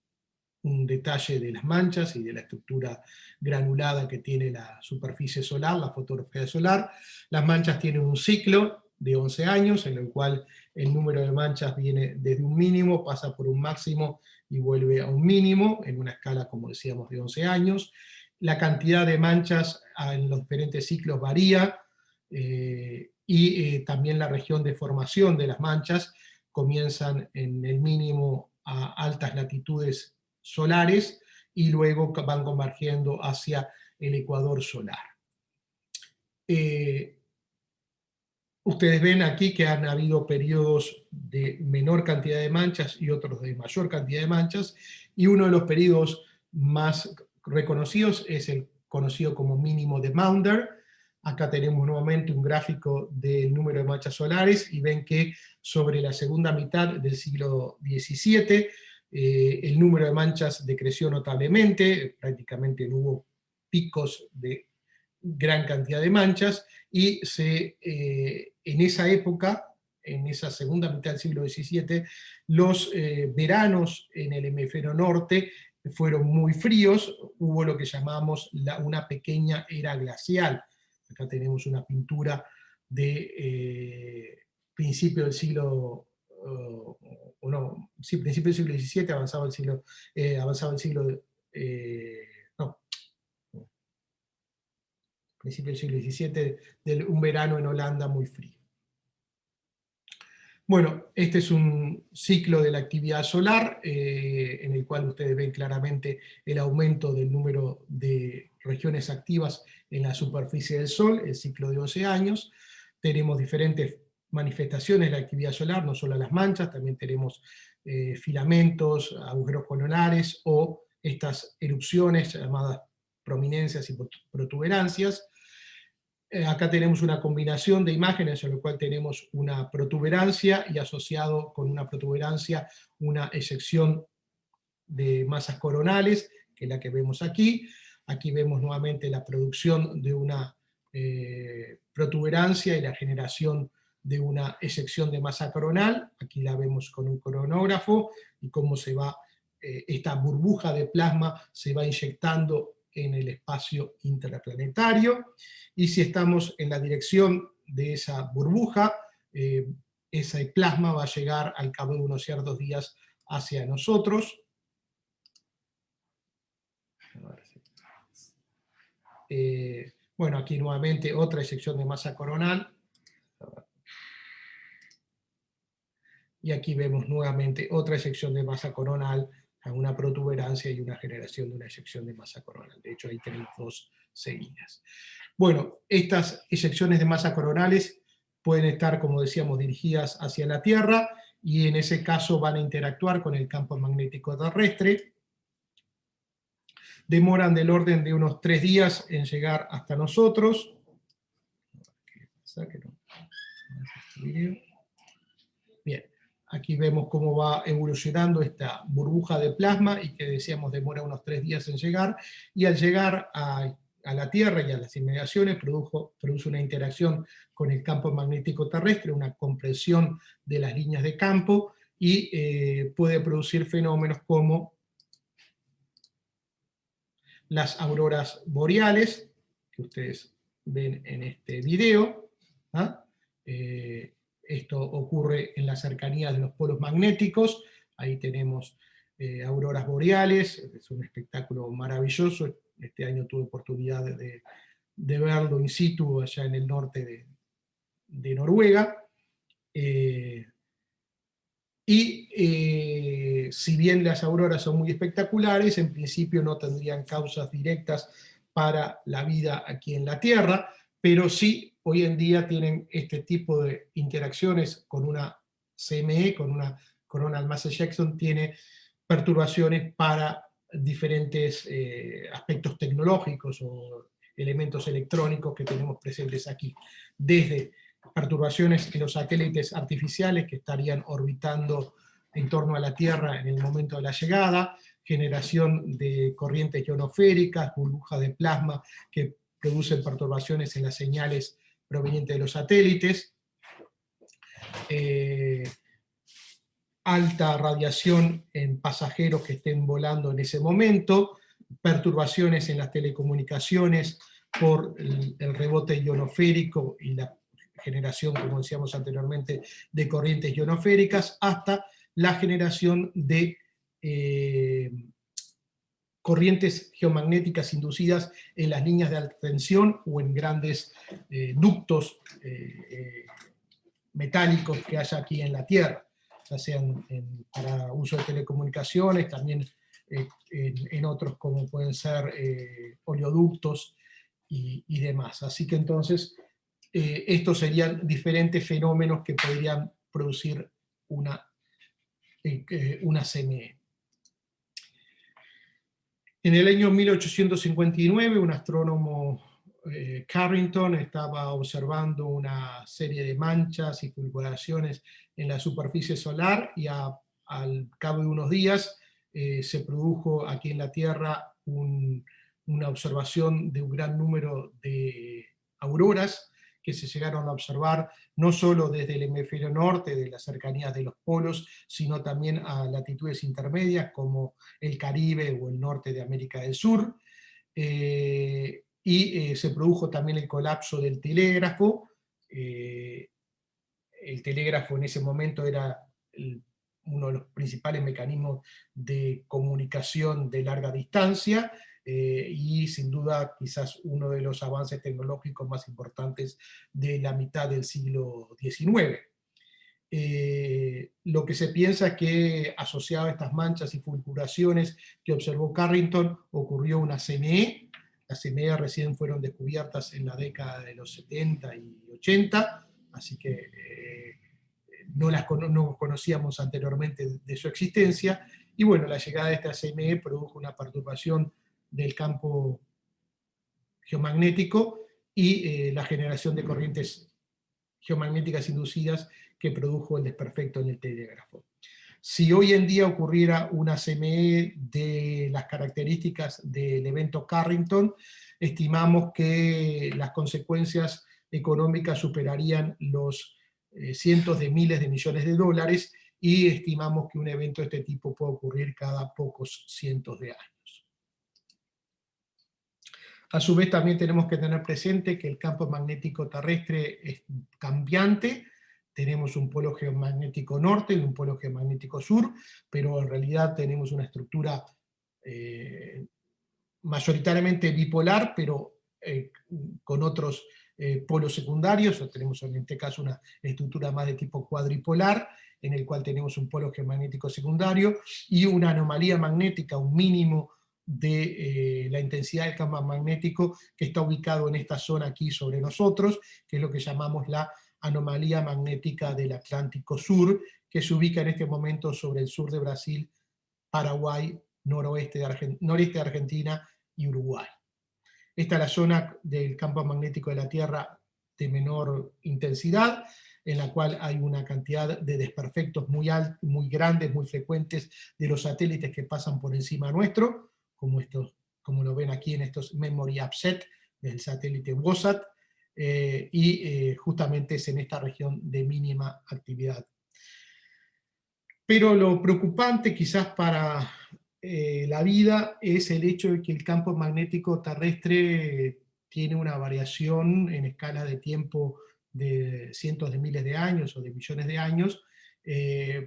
un detalle de las manchas y de la estructura granulada que tiene la superficie solar, la fotografía solar. Las manchas tienen un ciclo de 11 años, en el cual el número de manchas viene desde un mínimo, pasa por un máximo y vuelve a un mínimo, en una escala, como decíamos, de 11 años. La cantidad de manchas en los diferentes ciclos varía, y también la región de formación de las manchas comienzan en el mínimo a altas latitudes solares y luego van convergiendo hacia el ecuador solar. Ustedes ven aquí que han habido periodos de menor cantidad de manchas y otros de mayor cantidad de manchas, y uno de los periodos más reconocidos es el conocido como mínimo de Maunder. Acá tenemos nuevamente un gráfico del número de manchas solares, y ven que sobre la segunda mitad del siglo XVII el número de manchas decreció notablemente, prácticamente no hubo picos de gran cantidad de manchas, y en esa época, en esa segunda mitad del siglo XVII, los veranos en el hemisferio norte fueron muy fríos, hubo lo que llamamos una pequeña era glacial. Acá tenemos una pintura de principio del siglo, o no, sí, principio del siglo XVII, avanzado el siglo, no, principio del siglo XVII, de un verano en Holanda muy frío. Bueno, este es un ciclo de la actividad solar, en el cual ustedes ven claramente el aumento del número de regiones activas en la superficie del Sol, el ciclo de 11 años. Tenemos diferentes manifestaciones de la actividad solar, no solo las manchas, también tenemos filamentos, agujeros coronares o estas erupciones llamadas prominencias y protuberancias. Acá tenemos una combinación de imágenes en la cual tenemos una protuberancia y asociado con una protuberancia una eyección de masas coronales, que es la que vemos aquí. Aquí vemos nuevamente la producción de una protuberancia y la generación de una eyección de masa coronal. Aquí la vemos con un coronógrafo y cómo se va, esta burbuja de plasma se va inyectando en el espacio interplanetario, y si estamos en la dirección de esa burbuja, ese plasma va a llegar al cabo de unos ciertos días hacia nosotros. Bueno, aquí nuevamente otra eyección de masa coronal. Y aquí vemos nuevamente otra eyección de masa coronal, una protuberancia y una generación de una eyección de masa coronal. De hecho, ahí tenemos dos seguidas. Bueno, estas eyecciones de masa coronales pueden estar, como decíamos, dirigidas hacia la Tierra, y en ese caso van a interactuar con el campo magnético terrestre. Demoran del orden de unos 3 días en llegar hasta nosotros. Bien, aquí vemos cómo va evolucionando esta burbuja de plasma, y que decíamos demora unos 3 días en llegar, y al llegar a la Tierra y a las inmediaciones produce una interacción con el campo magnético terrestre, una compresión de las líneas de campo, y puede producir fenómenos como las auroras boreales, que ustedes ven en este video. Esto ocurre en las cercanías de los polos magnéticos. Ahí tenemos auroras boreales, es un espectáculo maravilloso. Este año tuve oportunidad de verlo in situ allá en el norte de Noruega. Si bien las auroras son muy espectaculares, en principio no tendrían causas directas para la vida aquí en la Tierra, pero sí hoy en día tienen este tipo de interacciones con una CME, con una coronal mass ejection, tiene perturbaciones para diferentes aspectos tecnológicos o elementos electrónicos que tenemos presentes aquí, desde perturbaciones en los satélites artificiales que estarían orbitando en torno a la Tierra en el momento de la llegada, generación de corrientes ionosféricas, burbujas de plasma que producen perturbaciones en las señales provenientes de los satélites, alta radiación en pasajeros que estén volando en ese momento, perturbaciones en las telecomunicaciones por el rebote ionosférico y la generación, como decíamos anteriormente, de corrientes ionosféricas, hasta la generación de corrientes geomagnéticas inducidas en las líneas de alta tensión o en grandes ductos metálicos que haya aquí en la Tierra, ya sean para uso de telecomunicaciones, también en otros como pueden ser oleoductos y demás. Así que entonces estos serían diferentes fenómenos que podrían producir una CME. En el año 1859, un astrónomo Carrington estaba observando una serie de manchas y fulguraciones en la superficie solar y al cabo de unos días se produjo aquí en la Tierra una observación de un gran número de auroras que se llegaron a observar no solo desde el hemisferio norte, de las cercanías de los polos, sino también a latitudes intermedias como el Caribe o el norte de América del Sur. Se produjo también el colapso del telégrafo. El telégrafo en ese momento era uno de los principales mecanismos de comunicación de larga distancia, y sin duda quizás uno de los avances tecnológicos más importantes de la mitad del siglo XIX. Lo que se piensa es que asociado a estas manchas y fulguraciones que observó Carrington ocurrió una CME. Las CME recién fueron descubiertas en la década de los 70 y 80, así que no conocíamos anteriormente de su existencia, y bueno, la llegada de esta CME produjo una perturbación del campo geomagnético y la generación de corrientes geomagnéticas inducidas que produjo el desperfecto en el telégrafo. Si hoy en día ocurriera una CME de las características del evento Carrington, estimamos que las consecuencias económicas superarían los cientos de miles de millones de dólares, y estimamos que un evento de este tipo puede ocurrir cada pocos cientos de años. A su vez también tenemos que tener presente que el campo magnético terrestre es cambiante. Tenemos un polo geomagnético norte y un polo geomagnético sur, pero en realidad tenemos una estructura mayoritariamente bipolar, pero con otros polos secundarios. O tenemos en este caso una estructura más de tipo cuadripolar, en el cual tenemos un polo geomagnético secundario y una anomalía magnética, un mínimo de la intensidad del campo magnético que está ubicado en esta zona aquí sobre nosotros, que es lo que llamamos la anomalía magnética del Atlántico Sur, que se ubica en este momento sobre el sur de Brasil, Paraguay, noreste de Argentina y Uruguay. Esta es la zona del campo magnético de la Tierra de menor intensidad, en la cual hay una cantidad de desperfectos muy grandes, muy frecuentes de los satélites que pasan por encima nuestro, como lo ven aquí en estos Memory Upset del satélite WOSAT, justamente es en esta región de mínima actividad. Pero lo preocupante quizás para la vida es el hecho de que el campo magnético terrestre tiene una variación en escala de tiempo de cientos de miles de años o de millones de años,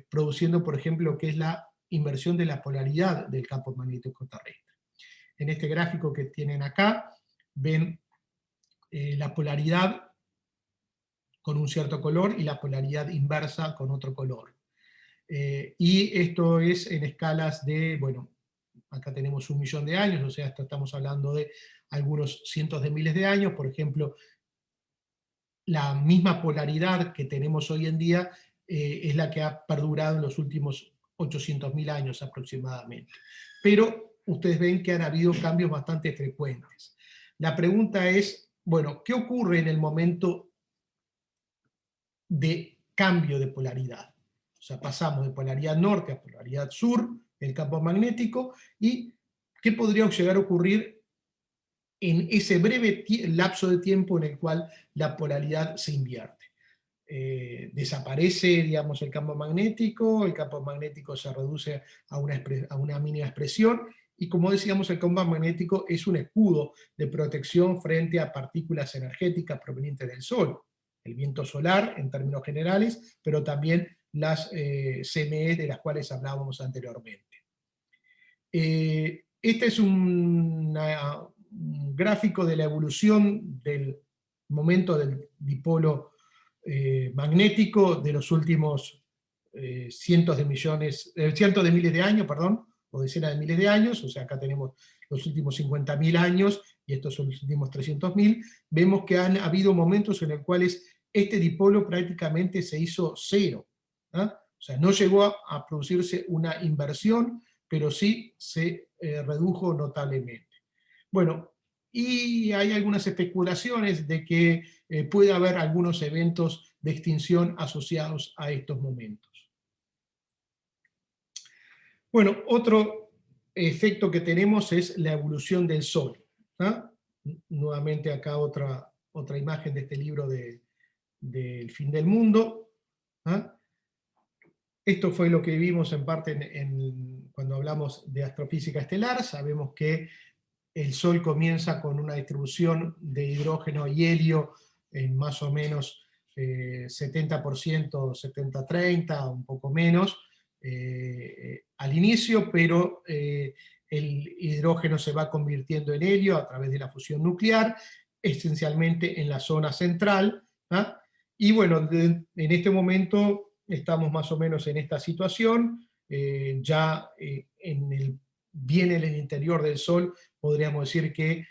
produciendo, por ejemplo, lo que es la inversión de la polaridad del campo magnético terrestre. En este gráfico que tienen acá, ven la polaridad con un cierto color y la polaridad inversa con otro color. Y esto es en escalas de, bueno, acá tenemos 1 millón de años, o sea, estamos hablando de algunos cientos de miles de años. Por ejemplo, la misma polaridad que tenemos hoy en día es la que ha perdurado en los últimos 800.000 años aproximadamente. Pero ustedes ven que han habido cambios bastante frecuentes. La pregunta es, bueno, ¿qué ocurre en el momento de cambio de polaridad? O sea, pasamos de polaridad norte a polaridad sur, el campo magnético y qué podría llegar a ocurrir en ese breve lapso de tiempo en el cual la polaridad se invierte. Desaparece, digamos, el campo magnético se reduce a una mínima expresión, y como decíamos, el campo magnético es un escudo de protección frente a partículas energéticas provenientes del Sol, el viento solar en términos generales, pero también las CME de las cuales hablábamos anteriormente. Este es un gráfico de la evolución del momento del dipolo magnético de los últimos cientos de miles de años, perdón, o decenas de miles de años. O sea, acá tenemos los últimos 50.000 años, y estos son los últimos 300.000, vemos que han habido momentos en los cuales este dipolo prácticamente se hizo cero. O sea, no llegó a producirse una inversión, pero sí se redujo notablemente. Bueno, y hay algunas especulaciones de que puede haber algunos eventos de extinción asociados a estos momentos. Bueno, otro efecto que tenemos es la evolución del Sol. Nuevamente acá otra imagen de este libro del fin del mundo. Esto fue lo que vimos en parte cuando hablamos de astrofísica estelar. Sabemos que el Sol comienza con una distribución de hidrógeno y helio en más o menos 70%, 70-30, un poco menos, al inicio, pero el hidrógeno se va convirtiendo en helio a través de la fusión nuclear, esencialmente en la zona central. Y bueno, en este momento estamos más o menos en esta situación, ya bien en el interior del Sol podríamos decir que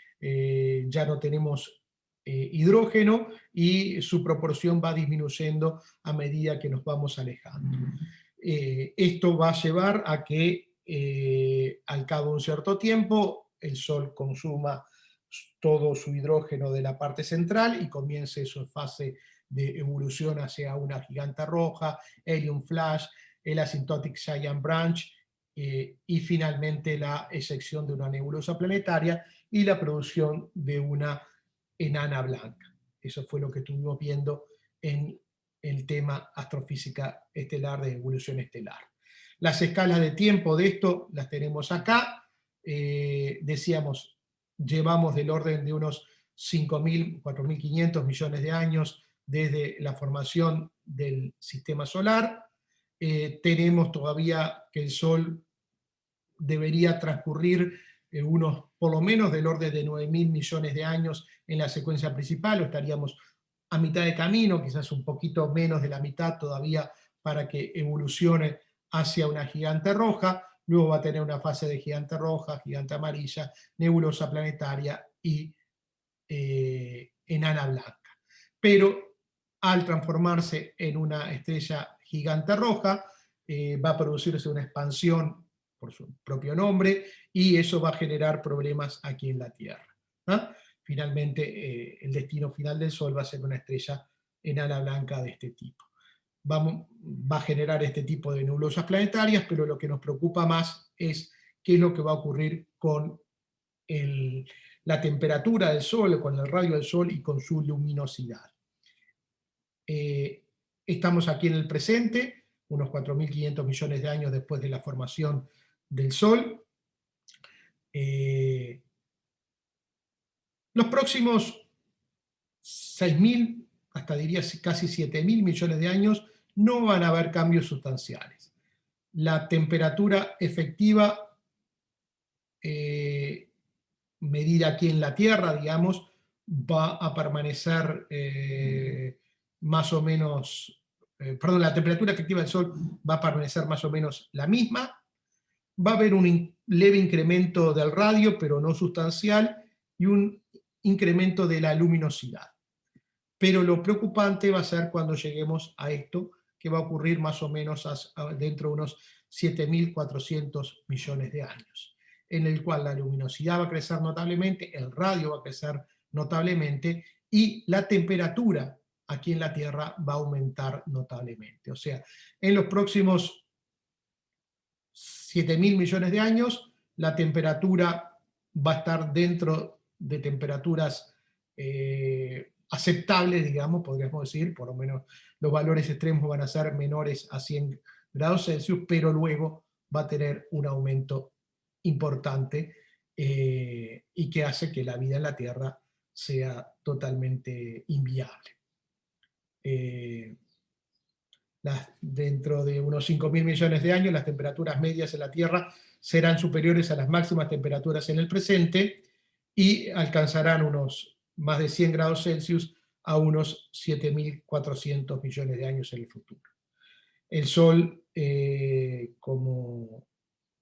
ya no tenemos hidrógeno, y su proporción va disminuyendo a medida que nos vamos alejando. Esto va a llevar a que al cabo de un cierto tiempo el Sol consuma todo su hidrógeno de la parte central y comience su fase de evolución hacia una gigante roja, Helium Flash, el Asymptotic Giant Branch, y finalmente la eyección de una nebulosa planetaria y la producción de una enana blanca. Eso fue lo que estuvimos viendo en el tema astrofísica estelar de evolución estelar. Las escalas de tiempo de esto las tenemos acá. Decíamos, llevamos del orden de unos 5.000, 4.500 millones de años desde la formación del sistema solar. Tenemos todavía que el Sol debería transcurrir por lo menos del orden de 9.000 millones de años en la secuencia principal, o estaríamos a mitad de camino, quizás un poquito menos de la mitad todavía para que evolucione hacia una gigante roja. Luego va a tener una fase de gigante roja, gigante amarilla, nebulosa planetaria y enana blanca. Pero al transformarse en una estrella gigante roja, va a producirse una expansión por su propio nombre, y eso va a generar problemas aquí en la Tierra. Finalmente, el destino final del Sol va a ser una estrella enana blanca de este tipo. Va a generar este tipo de nebulosas planetarias, pero lo que nos preocupa más es qué es lo que va a ocurrir con la temperatura del Sol, con el radio del Sol y con su luminosidad. Estamos aquí en el presente, unos 4.500 millones de años después de la formación del Sol. Los próximos 6.000, hasta diría casi 7.000 millones de años, no van a haber cambios sustanciales. La temperatura efectiva medida aquí en la Tierra, digamos, va a permanecer más o menos, perdón, la temperatura efectiva del Sol va a permanecer más o menos la misma. Va a haber un leve incremento del radio, pero no sustancial, y un incremento de la luminosidad. Pero lo preocupante va a ser cuando lleguemos a esto, que va a ocurrir más o menos dentro de unos 7.400 millones de años, en el cual la luminosidad va a crecer notablemente, el radio va a crecer notablemente, y la temperatura aquí en la Tierra va a aumentar notablemente. O sea, en los próximos 7.000 millones de años, la temperatura va a estar dentro de temperaturas aceptables, digamos, podríamos decir, por lo menos los valores extremos van a ser menores a 100 grados Celsius, pero luego va a tener un aumento importante y que hace que la vida en la Tierra sea totalmente inviable. Dentro de unos 5.000 millones de años, las temperaturas medias en la Tierra serán superiores a las máximas temperaturas en el presente y alcanzarán unos más de 100 grados Celsius a unos 7.400 millones de años en el futuro. El Sol, como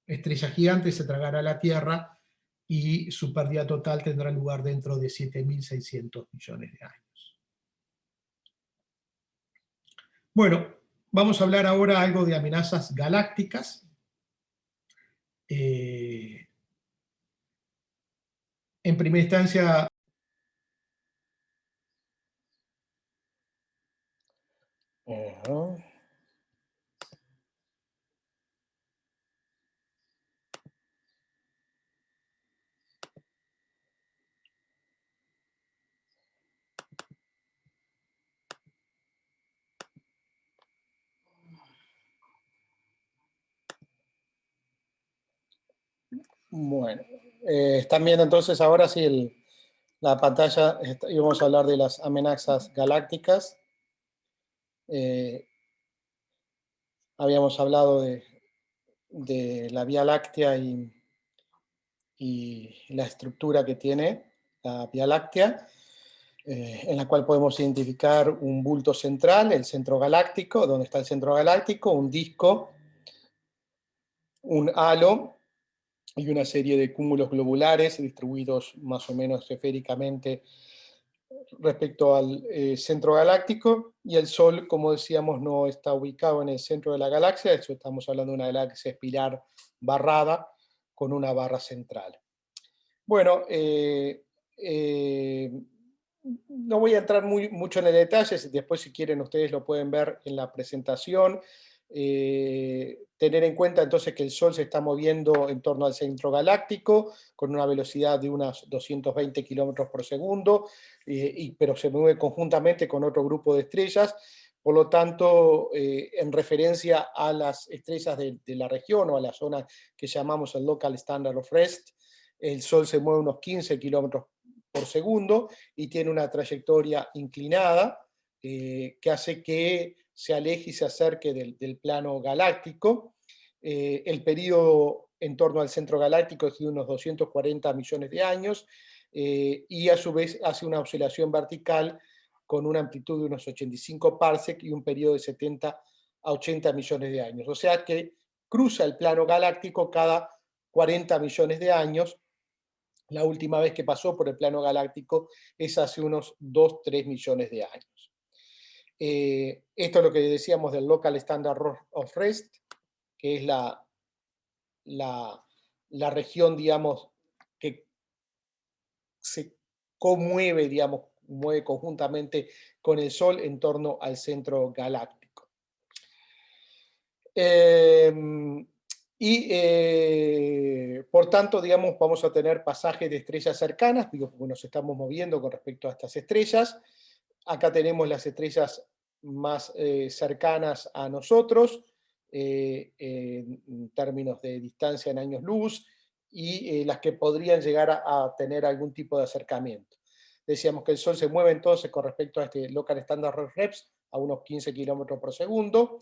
estrella gigante, se tragará a la Tierra y su pérdida total tendrá lugar dentro de 7.600 millones de años. Bueno, vamos a hablar ahora algo de amenazas galácticas. En primera instancia... Bueno, están viendo entonces ahora sí la pantalla, y vamos a hablar de las amenazas galácticas. Habíamos hablado de la Vía Láctea y la estructura que tiene la Vía Láctea, en la cual podemos identificar un bulto central, el centro galáctico, donde está el centro galáctico, un disco, un halo y una serie de cúmulos globulares distribuidos más o menos esféricamente respecto al centro galáctico, y el Sol, como decíamos, no está ubicado en el centro de la galaxia, de hecho estamos hablando de una galaxia espiral barrada con una barra central. Bueno, no voy a entrar mucho en el detalle, después si quieren ustedes lo pueden ver en la presentación. Tener en cuenta entonces que el Sol se está moviendo en torno al centro galáctico con una velocidad de unos 220 kilómetros por segundo, pero se mueve conjuntamente con otro grupo de estrellas. Por lo tanto, en referencia a las estrellas de la región o a la zona que llamamos el Local Standard of Rest, el Sol se mueve unos 15 kilómetros por segundo y tiene una trayectoria inclinada que hace que se aleje y se acerque del plano galáctico. El periodo en torno al centro galáctico es de unos 240 millones de años y a su vez hace una oscilación vertical con una amplitud de unos 85 parsec y un periodo de 70 a 80 millones de años. O sea que cruza el plano galáctico cada 40 millones de años. La última vez que pasó por el plano galáctico es hace unos 2-3 millones de años. Esto es lo que decíamos del Local Standard of Rest, que es la región, digamos, que se conmueve, digamos, mueve conjuntamente con el Sol en torno al centro galáctico. Por tanto, digamos, vamos a tener pasajes de estrellas cercanas, digo, porque nos estamos moviendo con respecto a estas estrellas. Acá tenemos las estrellas más cercanas a nosotros, en términos de distancia en años luz, y las que podrían llegar a tener algún tipo de acercamiento. Decíamos que el Sol se mueve entonces con respecto a este Local Standard of Rest a unos 15 kilómetros por segundo,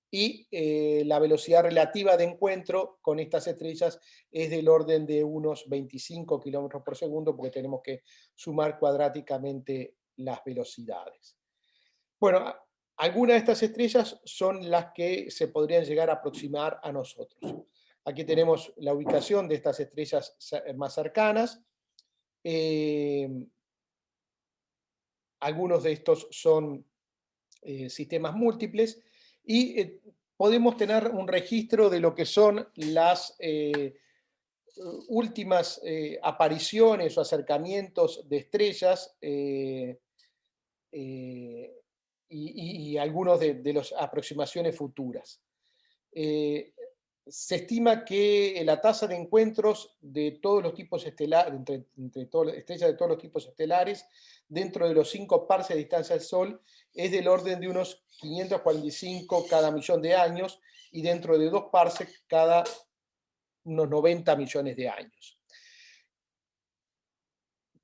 la velocidad relativa de encuentro con estas estrellas es del orden de unos 25 kilómetros por segundo, porque tenemos que sumar cuadráticamente las velocidades. Bueno, algunas de estas estrellas son las que se podrían llegar a aproximar a nosotros. Aquí tenemos la ubicación de estas estrellas más cercanas. Algunos de estos son sistemas múltiples, y podemos tener un registro de lo que son las últimas apariciones o acercamientos de estrellas y algunos de las aproximaciones futuras. se estima que la tasa de encuentros de todos los tipos estelares, entre todas las estrellas de todos los tipos estelares, dentro de los 5 parsecs de distancia al Sol, es del orden de unos 545 cada millón de años, y dentro de 2 parsecs cada unos 90 millones de años.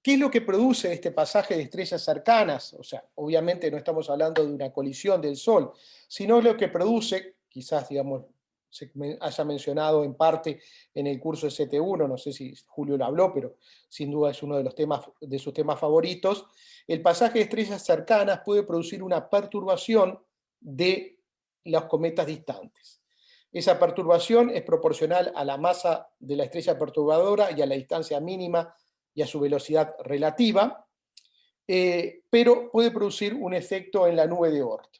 ¿Qué es lo que produce este pasaje de estrellas cercanas? O sea, obviamente no estamos hablando de una colisión del Sol, sino lo que produce, quizás, digamos, se haya mencionado en parte en el curso de ST1, no sé si Julio lo habló, pero sin duda es uno de, de sus temas favoritos. El pasaje de estrellas cercanas puede producir una perturbación de los cometas distantes. Esa perturbación es proporcional a la masa de la estrella perturbadora y a la distancia mínima y a su velocidad relativa, pero puede producir un efecto en la nube de Oort.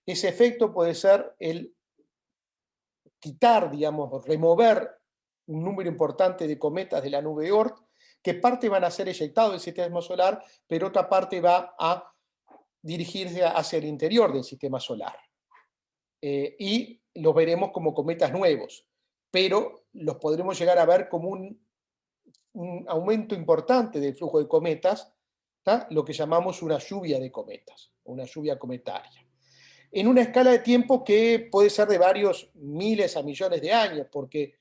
Ese efecto puede ser el quitar, digamos, remover un número importante de cometas de la nube de Oort, que parte van a ser eyectados del sistema solar, pero otra parte va a dirigirse hacia el interior del sistema solar. Y los veremos como cometas nuevos, pero los podremos llegar a ver como un aumento importante del flujo de cometas, ¿tá? Lo que llamamos una lluvia de cometas, una lluvia cometaria. En una escala de tiempo que puede ser de varios miles a millones de años, porque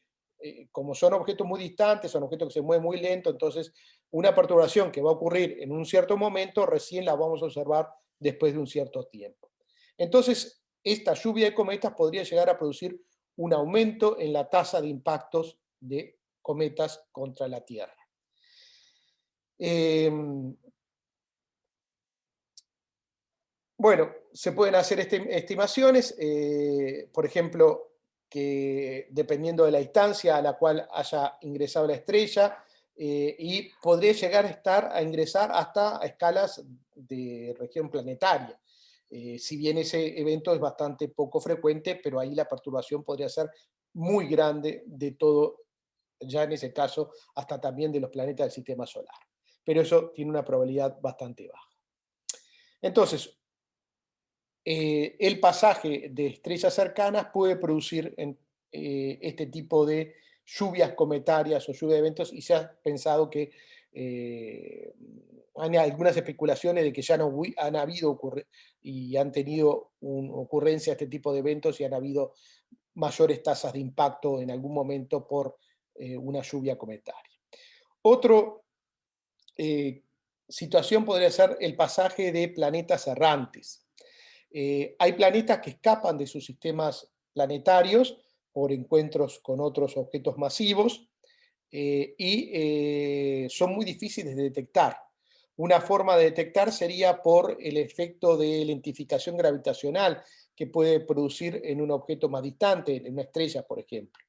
como son objetos muy distantes, son objetos que se mueven muy lento, entonces una perturbación que va a ocurrir en un cierto momento recién la vamos a observar después de un cierto tiempo. Entonces, esta lluvia de cometas podría llegar a producir un aumento en la tasa de impactos de cometas contra la Tierra. Bueno, se pueden hacer estimaciones, por ejemplo, que dependiendo de la distancia a la cual haya ingresado la estrella, y podría llegar a ingresar hasta a escalas de región planetaria. Si bien ese evento es bastante poco frecuente, pero ahí la perturbación podría ser muy grande de todo, ya en ese caso, hasta también de los planetas del sistema solar. Pero eso tiene una probabilidad bastante baja. Entonces, el pasaje de estrellas cercanas puede producir este tipo de lluvias cometarias o lluvia de eventos, y se ha pensado que hay algunas especulaciones de que ya no han habido y han tenido ocurrencia este tipo de eventos y han habido mayores tasas de impacto en algún momento por una lluvia cometaria. Otra situación podría ser el pasaje de planetas errantes. Hay planetas que escapan de sus sistemas planetarios por encuentros con otros objetos masivos y son muy difíciles de detectar. Una forma de detectar sería por el efecto de lentificación gravitacional que puede producir en un objeto más distante, en una estrella, por ejemplo.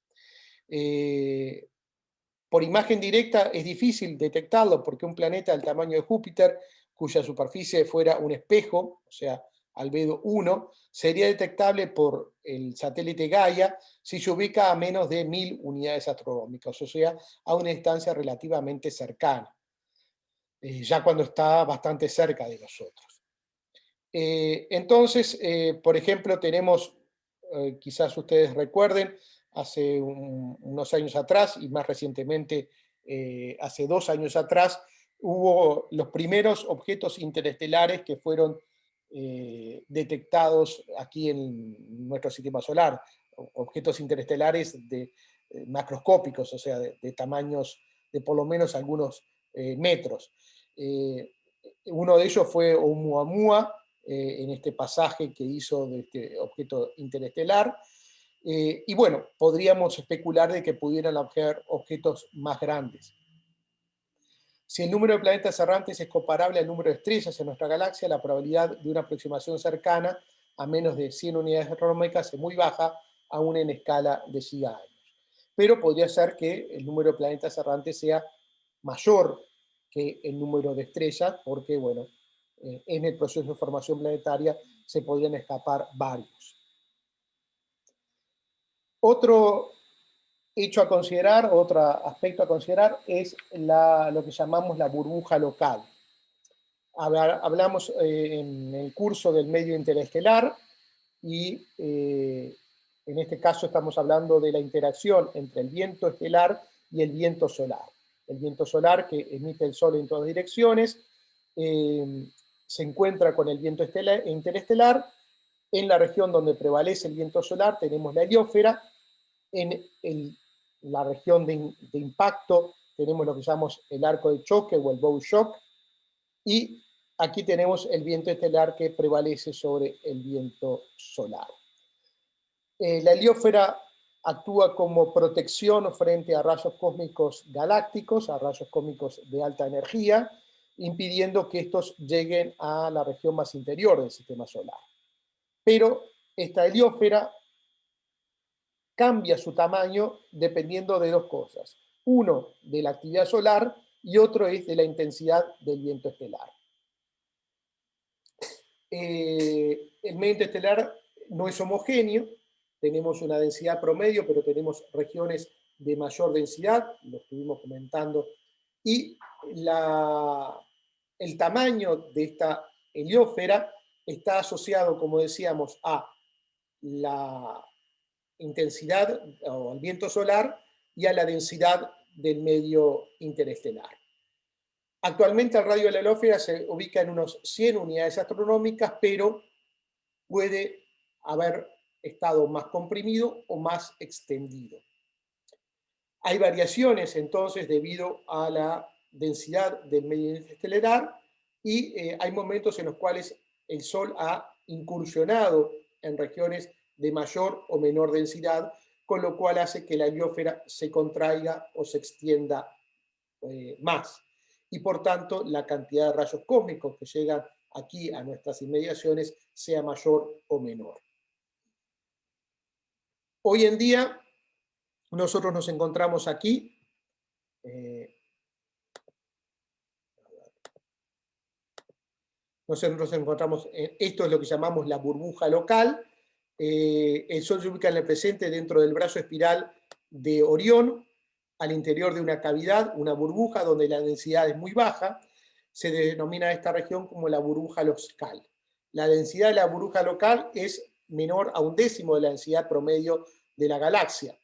Por imagen directa es difícil detectarlo porque un planeta del tamaño de Júpiter, cuya superficie fuera un espejo, o sea, albedo 1, sería detectable por el satélite Gaia si se ubica a menos de 1000 unidades astronómicas, o sea, a una distancia relativamente cercana, ya cuando está bastante cerca de nosotros. Entonces, por ejemplo, tenemos, quizás ustedes recuerden, hace unos años atrás y más recientemente, hace 2 años atrás, hubo los primeros objetos interestelares que fueron detectados aquí en nuestro sistema solar, objetos interestelares macroscópicos, o sea, de tamaños de por lo menos algunos metros. Uno de ellos fue Oumuamua, en este pasaje que hizo de este objeto interestelar. Y bueno, podríamos especular de que pudieran haber objetos más grandes. Si el número de planetas errantes es comparable al número de estrellas en nuestra galaxia, la probabilidad de una aproximación cercana a menos de 100 unidades astronómicas es muy baja, aún en escala de gigaños. Pero podría ser que el número de planetas errantes sea mayor que el número de estrellas, porque, bueno, en el proceso de formación planetaria se podrían escapar varios. Otro hecho a considerar, otro aspecto a considerar es lo que llamamos la burbuja local. Hablamos en el curso del medio interestelar y En este caso estamos hablando de la interacción entre el viento estelar y el viento solar. El viento solar, que emite el Sol en todas direcciones, se encuentra con el viento interestelar. En la región donde prevalece el viento solar tenemos la heliosfera. En la región de impacto tenemos lo que llamamos el arco de choque o el bow shock. Y aquí tenemos el viento estelar que prevalece sobre el viento solar. La heliosfera actúa como protección frente a rayos cósmicos galácticos, a rayos cósmicos de alta energía, impidiendo que estos lleguen a la región más interior del sistema solar. Pero esta heliosfera cambia su tamaño dependiendo de dos cosas. Uno, de la actividad solar, y otro es de la intensidad del viento estelar. El medio interestelar no es homogéneo, tenemos una densidad promedio, pero tenemos regiones de mayor densidad, lo estuvimos comentando, y el tamaño de esta heliosfera está asociado, como decíamos, a la intensidad o al viento solar y a la densidad del medio interestelar. Actualmente el radio de la heliosfera se ubica en unos 100 unidades astronómicas, pero puede haber estado más comprimido o más extendido. Hay variaciones entonces debido a la densidad del medio interestelar y hay momentos en los cuales el Sol ha incursionado en regiones de mayor o menor densidad, con lo cual hace que la heliosfera se contraiga o se extienda más. Y por tanto, la cantidad de rayos cósmicos que llegan aquí a nuestras inmediaciones sea mayor o menor. Hoy en día, nosotros nos encontramos aquí. Nosotros nos encontramos, esto es lo que llamamos la burbuja local. El Sol se ubica en el presente dentro del brazo espiral de Orión, al interior de una cavidad, una burbuja donde la densidad es muy baja. Se denomina esta región como la burbuja local. La densidad de la burbuja local es menor a 1/10 de la densidad promedio de la galaxia.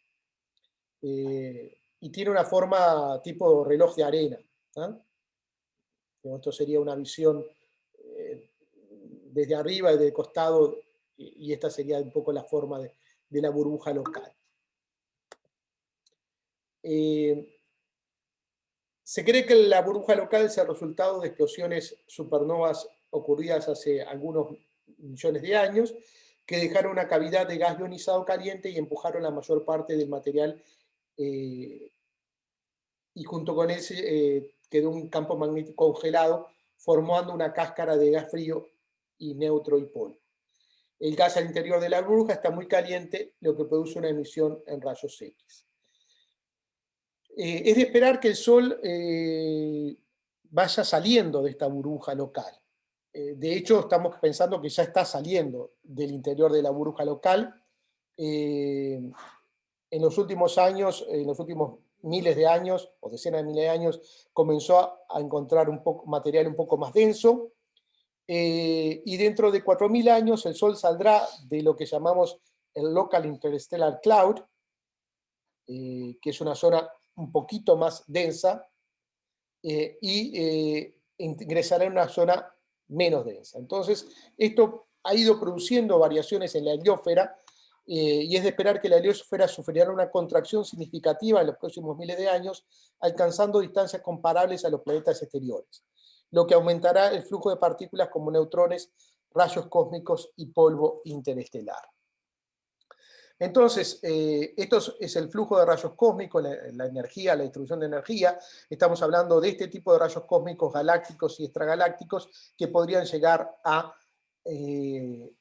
Y tiene una forma tipo reloj de arena. Esto sería una visión desde arriba y de costado, y esta sería un poco la forma de la burbuja local. Se cree que la burbuja local es el resultado de explosiones supernovas ocurridas hace algunos millones de años, que dejaron una cavidad de gas ionizado caliente y empujaron la mayor parte del material, y junto con ese quedó un campo magnético congelado, formando una cáscara de gas frío y neutro y polvo. El gas al interior de la burbuja está muy caliente, lo que produce una emisión en rayos X. Es de esperar que el Sol vaya saliendo de esta burbuja local. De hecho, estamos pensando que ya está saliendo del interior de la burbuja local. En los últimos años, en los últimos miles de años, o decenas de miles de años, comenzó a encontrar material un poco más denso. Y dentro de 4.000 años el Sol saldrá de lo que llamamos el Local Interstellar Cloud, que es una zona un poquito más densa, y ingresará en una zona menos densa. Entonces, esto ha ido produciendo variaciones en la heliosfera, y es de esperar que la heliosfera sufrirá una contracción significativa en los próximos miles de años, alcanzando distancias comparables a los planetas exteriores, lo que aumentará el flujo de partículas como neutrones, rayos cósmicos y polvo interestelar. Entonces, esto es el flujo de rayos cósmicos, la energía, la distribución de energía. Estamos hablando de este tipo de rayos cósmicos galácticos y extragalácticos que podrían llegar a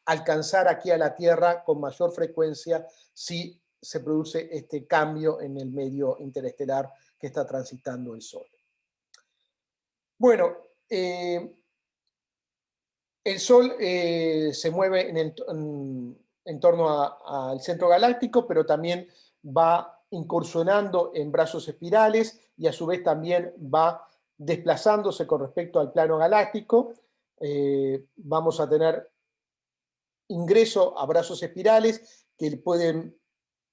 alcanzar aquí a la Tierra con mayor frecuencia si se produce este cambio en el medio interestelar que está transitando el Sol. Bueno, el Sol se mueve en torno al centro galáctico, pero también va incursionando en brazos espirales y a su vez también va desplazándose con respecto al plano galáctico. Vamos a tener ingreso a brazos espirales que pueden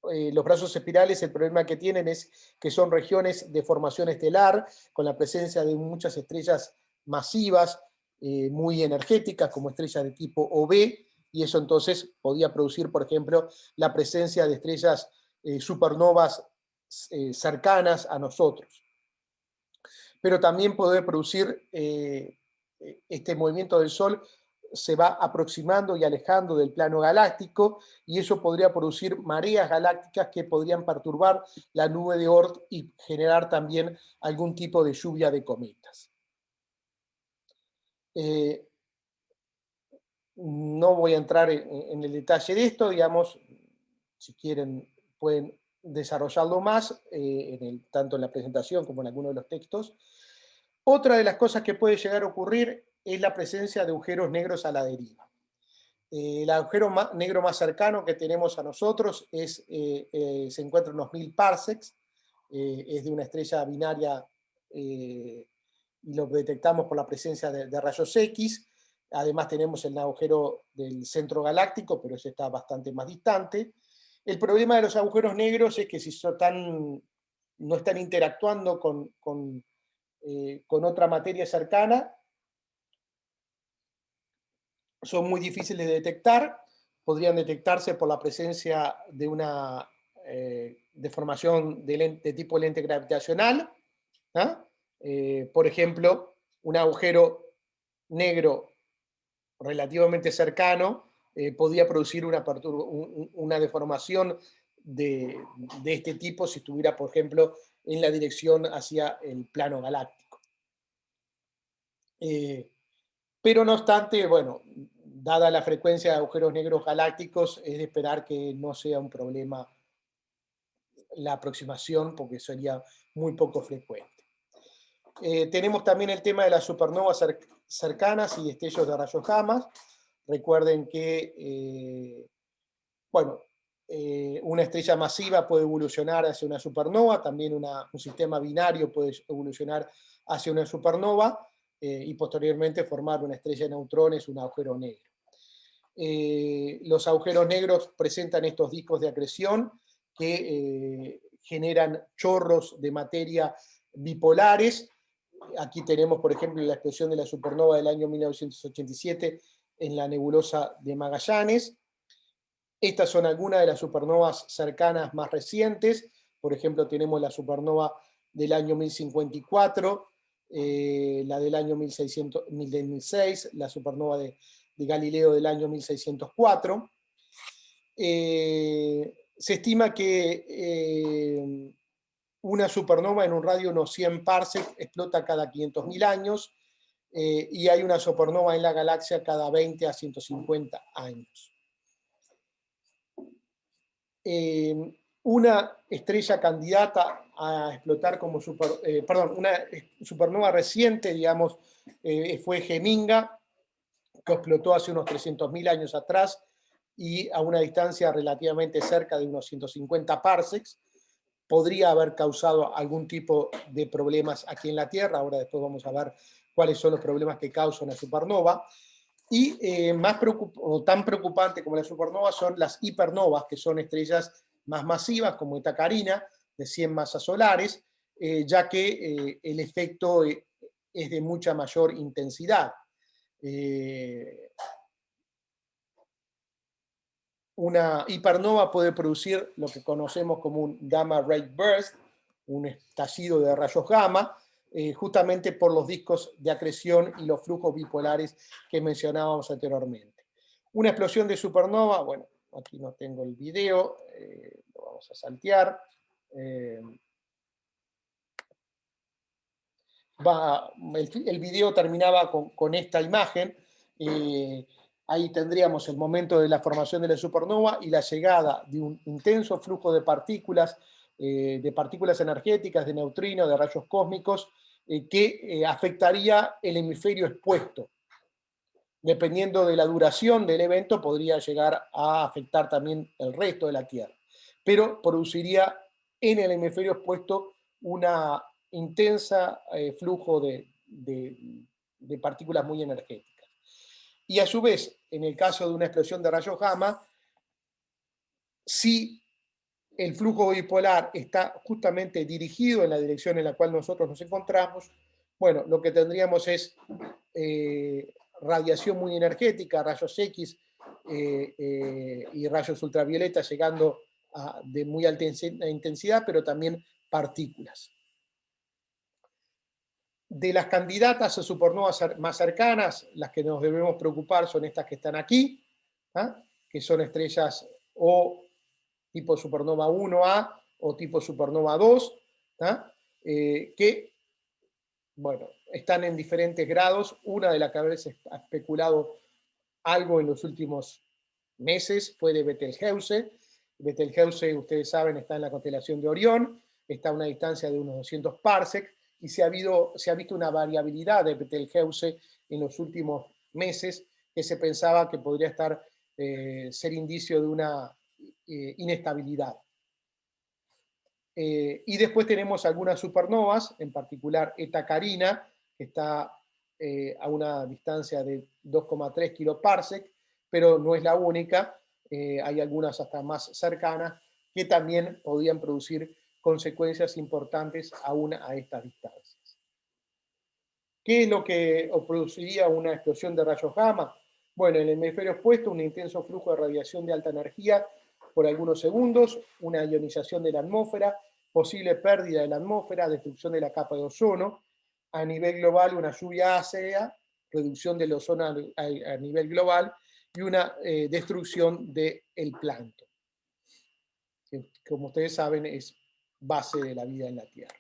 los brazos espirales, el problema que tienen es que son regiones de formación estelar, con la presencia de muchas estrellas masivas, muy energéticas, como estrellas de tipo OB, y eso entonces podía producir, por ejemplo, la presencia de estrellas supernovas cercanas a nosotros. Pero también puede producir este movimiento del Sol, se va aproximando y alejando del plano galáctico, y eso podría producir mareas galácticas que podrían perturbar la nube de Oort y generar también algún tipo de lluvia de cometas. No voy a entrar en el detalle de esto, digamos, si quieren pueden desarrollarlo más, tanto en la presentación como en alguno de los textos. Otra de las cosas que puede llegar a ocurrir es la presencia de agujeros negros a la deriva. El agujero negro más cercano que tenemos a nosotros se encuentra a unos 1000 parsecs, es de una estrella binaria y lo detectamos por la presencia de rayos X. Además tenemos el agujero del centro galáctico, pero ese está bastante más distante. El problema de los agujeros negros es que si no están interactuando con otra materia cercana, son muy difíciles de detectar, podrían detectarse por la presencia de una deformación de tipo lente gravitacional, ¿ah? Por ejemplo, un agujero negro relativamente cercano podía producir una deformación de este tipo si estuviera, por ejemplo, en la dirección hacia el plano galáctico. Pero no obstante, bueno, dada la frecuencia de agujeros negros galácticos, es de esperar que no sea un problema la aproximación, porque sería muy poco frecuente. Tenemos también el tema de las supernovas cercanas y destellos de rayos gamma. Recuerden que, bueno, una estrella masiva puede evolucionar hacia una supernova, también un sistema binario puede evolucionar hacia una supernova, y posteriormente formar una estrella de neutrones, un agujero negro. Los agujeros negros presentan estos discos de acreción que generan chorros de materia bipolares. Aquí tenemos, por ejemplo, la explosión de la supernova del año 1987 en la nebulosa de Magallanes. Estas son algunas de las supernovas cercanas más recientes. Por ejemplo, tenemos la supernova del año 1054, la del año 1606, la supernova de Galileo del año 1604. Se estima que una supernova en un radio de unos 100 parsecs explota cada 500.000 años, y hay una supernova en la galaxia cada 20 a 150 años. Una estrella candidata a explotar como una supernova reciente, digamos, fue Geminga, que explotó hace unos 300.000 años atrás y a una distancia relativamente cerca de unos 150 parsecs. Podría haber causado algún tipo de problemas aquí en la Tierra. Ahora después vamos a ver cuáles son los problemas que causa una supernova. Y tan preocupante como la supernova son las hipernovas, que son estrellas más masivas, como Eta Carina, de 100 masas solares, ya que el efecto es de mucha mayor intensidad. Una hipernova puede producir lo que conocemos como un gamma ray burst, un estallido de rayos gamma, justamente por los discos de acreción y los flujos bipolares que mencionábamos anteriormente. Una explosión de supernova, bueno, aquí no tengo el video, lo vamos a saltear. El video terminaba con esta imagen. Ahí tendríamos el momento de la formación de la supernova y la llegada de un intenso flujo de partículas energéticas, de neutrinos, de rayos cósmicos, que afectaría el hemisferio expuesto. Dependiendo de la duración del evento, podría llegar a afectar también el resto de la Tierra. Pero produciría en el hemisferio expuesto una intensa flujo de partículas muy energéticas. Y a su vez, en el caso de una explosión de rayos gamma, si el flujo bipolar está justamente dirigido en la dirección en la cual nosotros nos encontramos, bueno, lo que tendríamos es radiación muy energética, rayos X y rayos ultravioleta llegando de muy alta intensidad, pero también partículas. De las candidatas a supernovas más cercanas, las que nos debemos preocupar son estas que están aquí, que son estrellas o tipo supernova 1A o tipo supernova 2, que, bueno, están en diferentes grados. Una de las que a veces ha especulado algo en los últimos meses fue de Betelgeuse. Betelgeuse, ustedes saben, está en la constelación de Orión, está a una distancia de unos 200 parsecs, y se ha visto una variabilidad de Betelgeuse en los últimos meses que se pensaba que podría ser indicio de una inestabilidad. Y después tenemos algunas supernovas, en particular Eta Carina, que está a una distancia de 2,3 kiloparsec, pero no es la única. Hay algunas hasta más cercanas que también podían producir consecuencias importantes aún a estas distancias. ¿Qué es lo que produciría una explosión de rayos gamma? Bueno, en el hemisferio opuesto, un intenso flujo de radiación de alta energía por algunos segundos, una ionización de la atmósfera, posible pérdida de la atmósfera, destrucción de la capa de ozono, a nivel global una lluvia ácida, reducción del ozono a nivel global y una destrucción del plancton, que como ustedes saben es base de la vida en la Tierra.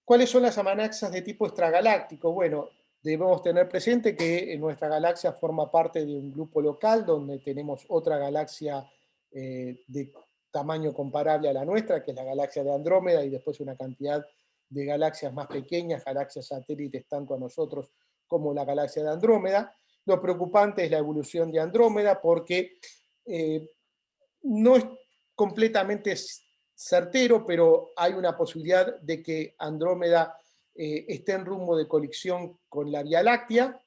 ¿Cuáles son las amenazas de tipo extragaláctico? Bueno, debemos tener presente que nuestra galaxia forma parte de un grupo local donde tenemos otra galaxia de tamaño comparable a la nuestra, que es la galaxia de Andrómeda, y después una cantidad de galaxias más pequeñas, galaxias satélites tanto a nosotros como la galaxia de Andrómeda. Lo preocupante es la evolución de Andrómeda porque no es completamente certero, pero hay una posibilidad de que Andrómeda esté en rumbo de colisión con la Vía Láctea.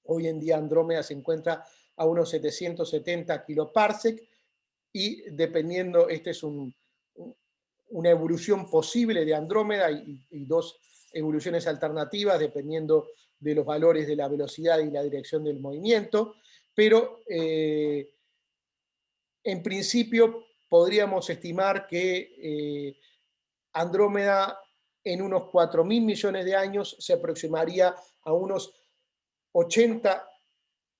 Hoy en día Andrómeda se encuentra a unos 770 kiloparsec y dependiendo, esta es una evolución posible de Andrómeda y dos evoluciones alternativas dependiendo de los valores de la velocidad y la dirección del movimiento, pero en principio podríamos estimar que Andrómeda en unos 4.000 millones de años se aproximaría a unos 80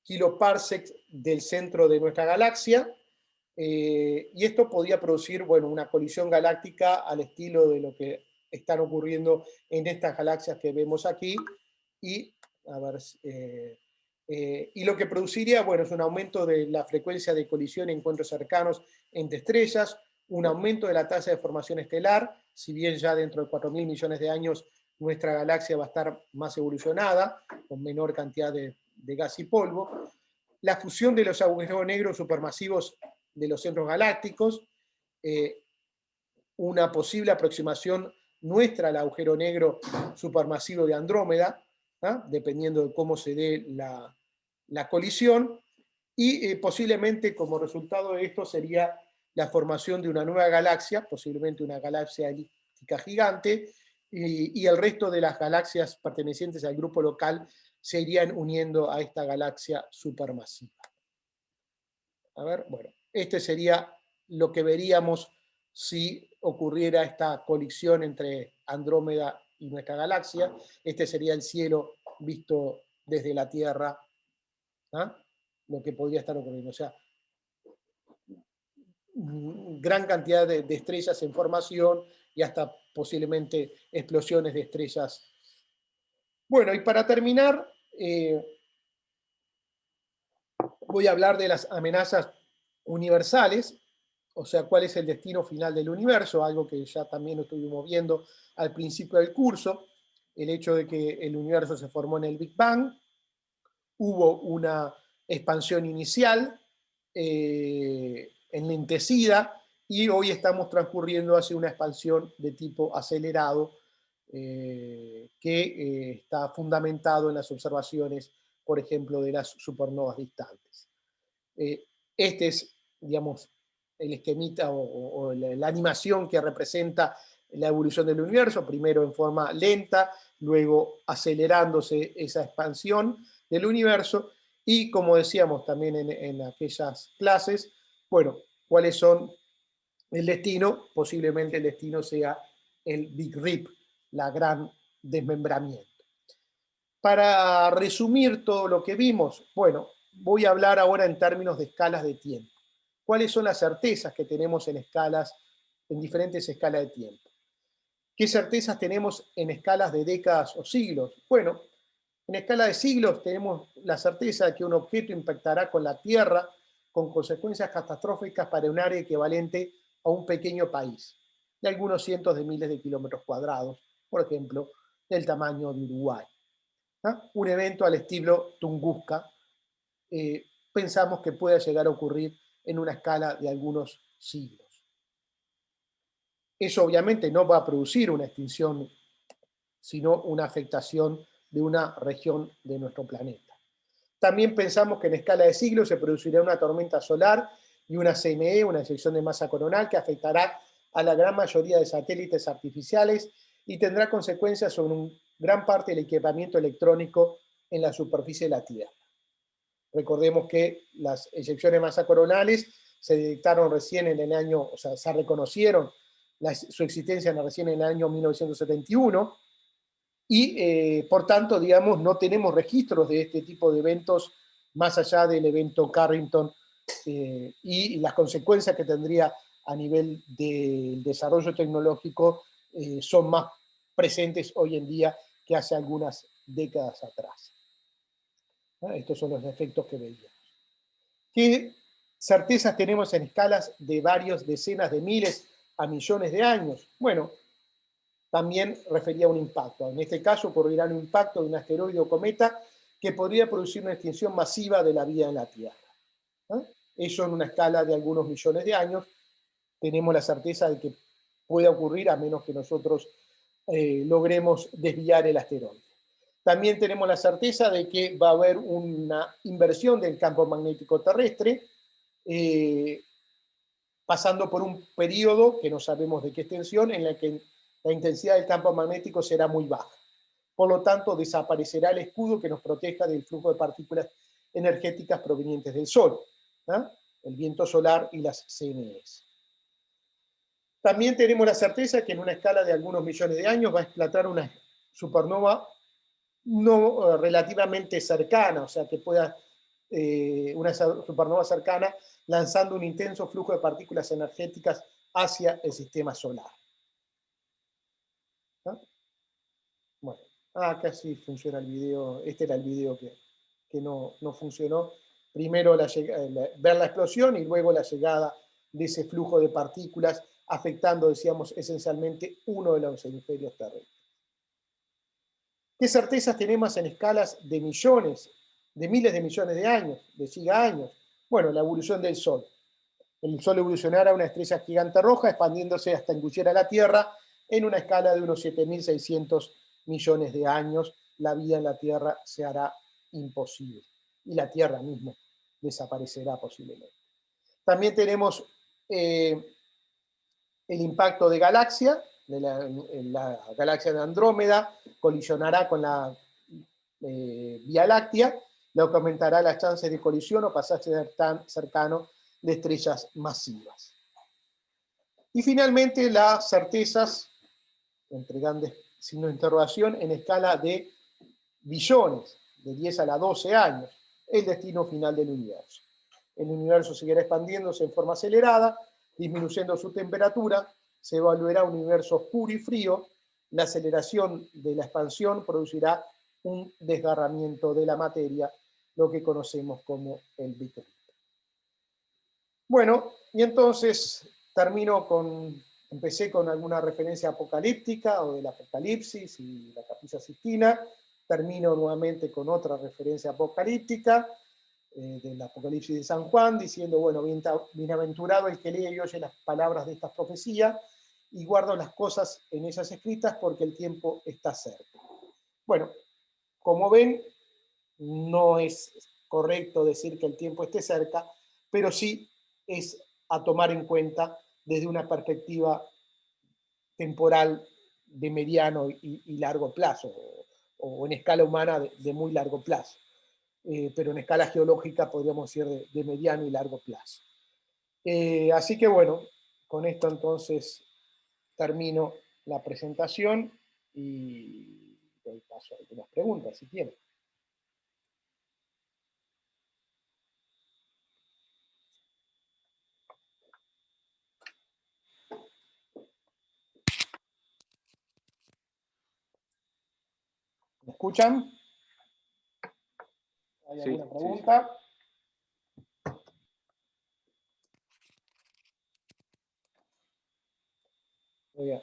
kiloparsecs del centro de nuestra galaxia, y esto podría producir, bueno, una colisión galáctica al estilo de lo que están ocurriendo en estas galaxias que vemos aquí, y a ver, y lo que produciría, bueno, es un aumento de la frecuencia de colisión y encuentros cercanos entre estrellas, un aumento de la tasa de formación estelar, si bien ya dentro de 4.000 millones de años nuestra galaxia va a estar más evolucionada, con menor cantidad de gas y polvo, la fusión de los agujeros negros supermasivos de los centros galácticos, una posible aproximación nuestra al agujero negro supermasivo de Andrómeda, dependiendo de cómo se dé la colisión, y posiblemente como resultado de esto sería la formación de una nueva galaxia, posiblemente una galaxia elíptica gigante, y el resto de las galaxias pertenecientes al grupo local se irían uniendo a esta galaxia supermasiva. A ver, bueno, este sería lo que veríamos si ocurriera esta colisión entre Andrómeda y nuestra galaxia. Este sería el cielo visto desde la Tierra, lo que podría estar ocurriendo. O sea, gran cantidad de estrellas en formación y hasta posiblemente explosiones de estrellas. Bueno, y para terminar, voy a hablar de las amenazas universales, o sea, cuál es el destino final del universo, algo que ya también estuvimos viendo al principio del curso, el hecho de que el universo se formó en el Big Bang, hubo una expansión inicial enlentecida y hoy estamos transcurriendo hacia una expansión de tipo acelerado que está fundamentado en las observaciones, por ejemplo, de las supernovas distantes. Este es, digamos, el esquemita o la animación que representa la evolución del universo, primero en forma lenta, luego acelerándose esa expansión del universo, y como decíamos también en aquellas clases, bueno, cuáles son el destino. Posiblemente el destino sea el Big Rip, la gran desmembramiento. Para resumir todo lo que vimos, bueno, voy a hablar ahora en términos de escalas de tiempo. ¿Cuáles son las certezas que tenemos en diferentes escalas de tiempo? ¿Qué certezas tenemos en escalas de décadas o siglos? Bueno, en escala de siglos tenemos la certeza de que un objeto impactará con la Tierra con consecuencias catastróficas para un área equivalente a un pequeño país, de algunos cientos de miles de kilómetros cuadrados, por ejemplo, del tamaño de Uruguay. Un evento al estilo Tunguska, pensamos que pueda llegar a ocurrir en una escala de algunos siglos. Eso obviamente no va a producir una extinción, sino una afectación de una región de nuestro planeta. También pensamos que en escala de siglos se producirá una tormenta solar y una CME, una eyección de masa coronal, que afectará a la gran mayoría de satélites artificiales y tendrá consecuencias sobre gran parte del equipamiento electrónico en la superficie de la Tierra. Recordemos que las eyecciones de masa coronales se detectaron recién en el año, o sea, se reconocieron su existencia recién en el año 1971, y por tanto, digamos, no tenemos registros de este tipo de eventos más allá del evento Carrington y las consecuencias que tendría a nivel del desarrollo tecnológico son más presentes hoy en día que hace algunas décadas atrás. Estos son los efectos que veíamos. ¿Qué certezas tenemos en escalas de varios decenas de miles a millones de años? Bueno, también refería a un impacto. En este caso ocurrirá un impacto de un asteroide o cometa que podría producir una extinción masiva de la vida en la Tierra. Eso en una escala de algunos millones de años. Tenemos la certeza de que puede ocurrir a menos que nosotros logremos desviar el asteroide. También tenemos la certeza de que va a haber una inversión del campo magnético terrestre, pasando por un periodo que no sabemos de qué extensión, en la que la intensidad del campo magnético será muy baja. Por lo tanto, desaparecerá el escudo que nos proteja del flujo de partículas energéticas provenientes del Sol, el viento solar y las CMEs. También tenemos la certeza que en una escala de algunos millones de años va a explotar una supernova no relativamente cercana, o sea, que pueda una supernova cercana lanzando un intenso flujo de partículas energéticas hacia el sistema solar. Bueno, casi funciona el video. Este era el video que no funcionó. Primero ver la explosión y luego la llegada de ese flujo de partículas afectando, decíamos, esencialmente uno de los hemisferios terrestres. ¿Qué certezas tenemos en escalas de millones, de miles de millones de años, de gigaaños? Bueno, la evolución del Sol. El Sol evolucionará a una estrella gigante roja, expandiéndose hasta engullir a la Tierra en una escala de unos 7.600 millones de años. La vida en la Tierra se hará imposible y la Tierra misma desaparecerá posiblemente. También tenemos el impacto de galaxia, la galaxia de Andrómeda colisionará con la Vía Láctea, lo que aumentará las chances de colisión o pasar a ser tan cercano de estrellas masivas. Y finalmente las certezas, entre grandes signos de interrogación, en escala de billones, de 10 a la 12 años, el destino final del universo. El universo seguirá expandiéndose en forma acelerada, disminuyendo su temperatura, se volverá un universo oscuro y frío, la aceleración de la expansión producirá un desgarramiento de la materia, lo que conocemos como el Big Rip. Bueno, y entonces empecé con alguna referencia apocalíptica o del Apocalipsis y la Capilla Sixtina, termino nuevamente con otra referencia apocalíptica, del Apocalipsis de San Juan, diciendo, bueno, bienaventurado el que lee y oye las palabras de estas profecías y guardo las cosas en ellas escritas porque el tiempo está cerca. Bueno, como ven, no es correcto decir que el tiempo esté cerca, pero sí es a tomar en cuenta desde una perspectiva temporal de mediano y largo plazo, o en escala humana de muy largo plazo. Pero en escala geológica podríamos decir de mediano y largo plazo. Así que bueno, con esto entonces termino la presentación y doy paso a algunas preguntas si quieren. ¿Me escuchan? ¿Hay alguna pregunta? Oiga.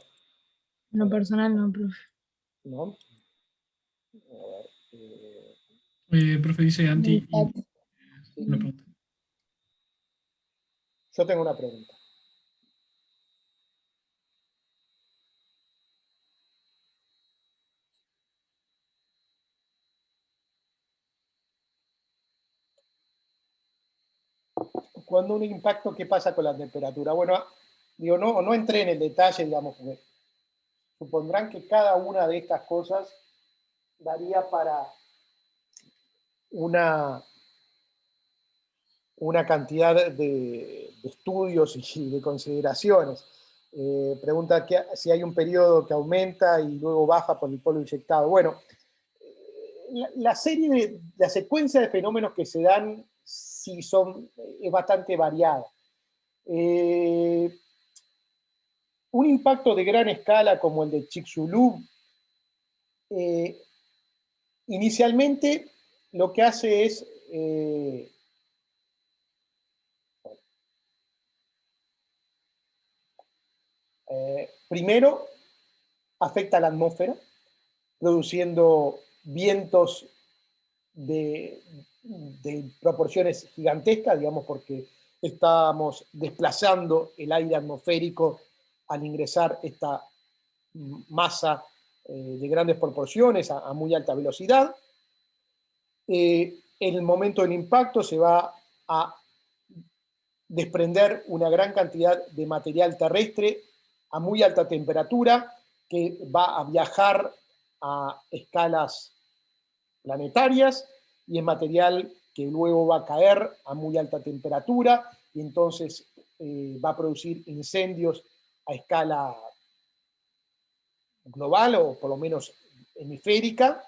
No personal, no, profe. ¿No? Profe, dice Anti. Una pregunta. Yo tengo una pregunta. Cuando un impacto, ¿qué pasa con la temperatura? Bueno, digo, no entré en el detalle, digamos, porque supondrán que cada una de estas cosas daría para una cantidad de estudios y de consideraciones. Pregunta si hay un periodo que aumenta y luego baja por el polvo inyectado. Bueno, la secuencia de fenómenos que se dan sí es bastante variada. Un impacto de gran escala como el de Chicxulub, inicialmente lo que hace es primero afecta a la atmósfera, produciendo vientos de proporciones gigantescas, digamos, porque estamos desplazando el aire atmosférico al ingresar esta masa de grandes proporciones a muy alta velocidad. En el momento del impacto se va a desprender una gran cantidad de material terrestre a muy alta temperatura que va a viajar a escalas planetarias y es material que luego va a caer a muy alta temperatura y entonces va a producir incendios a escala global o por lo menos hemisférica.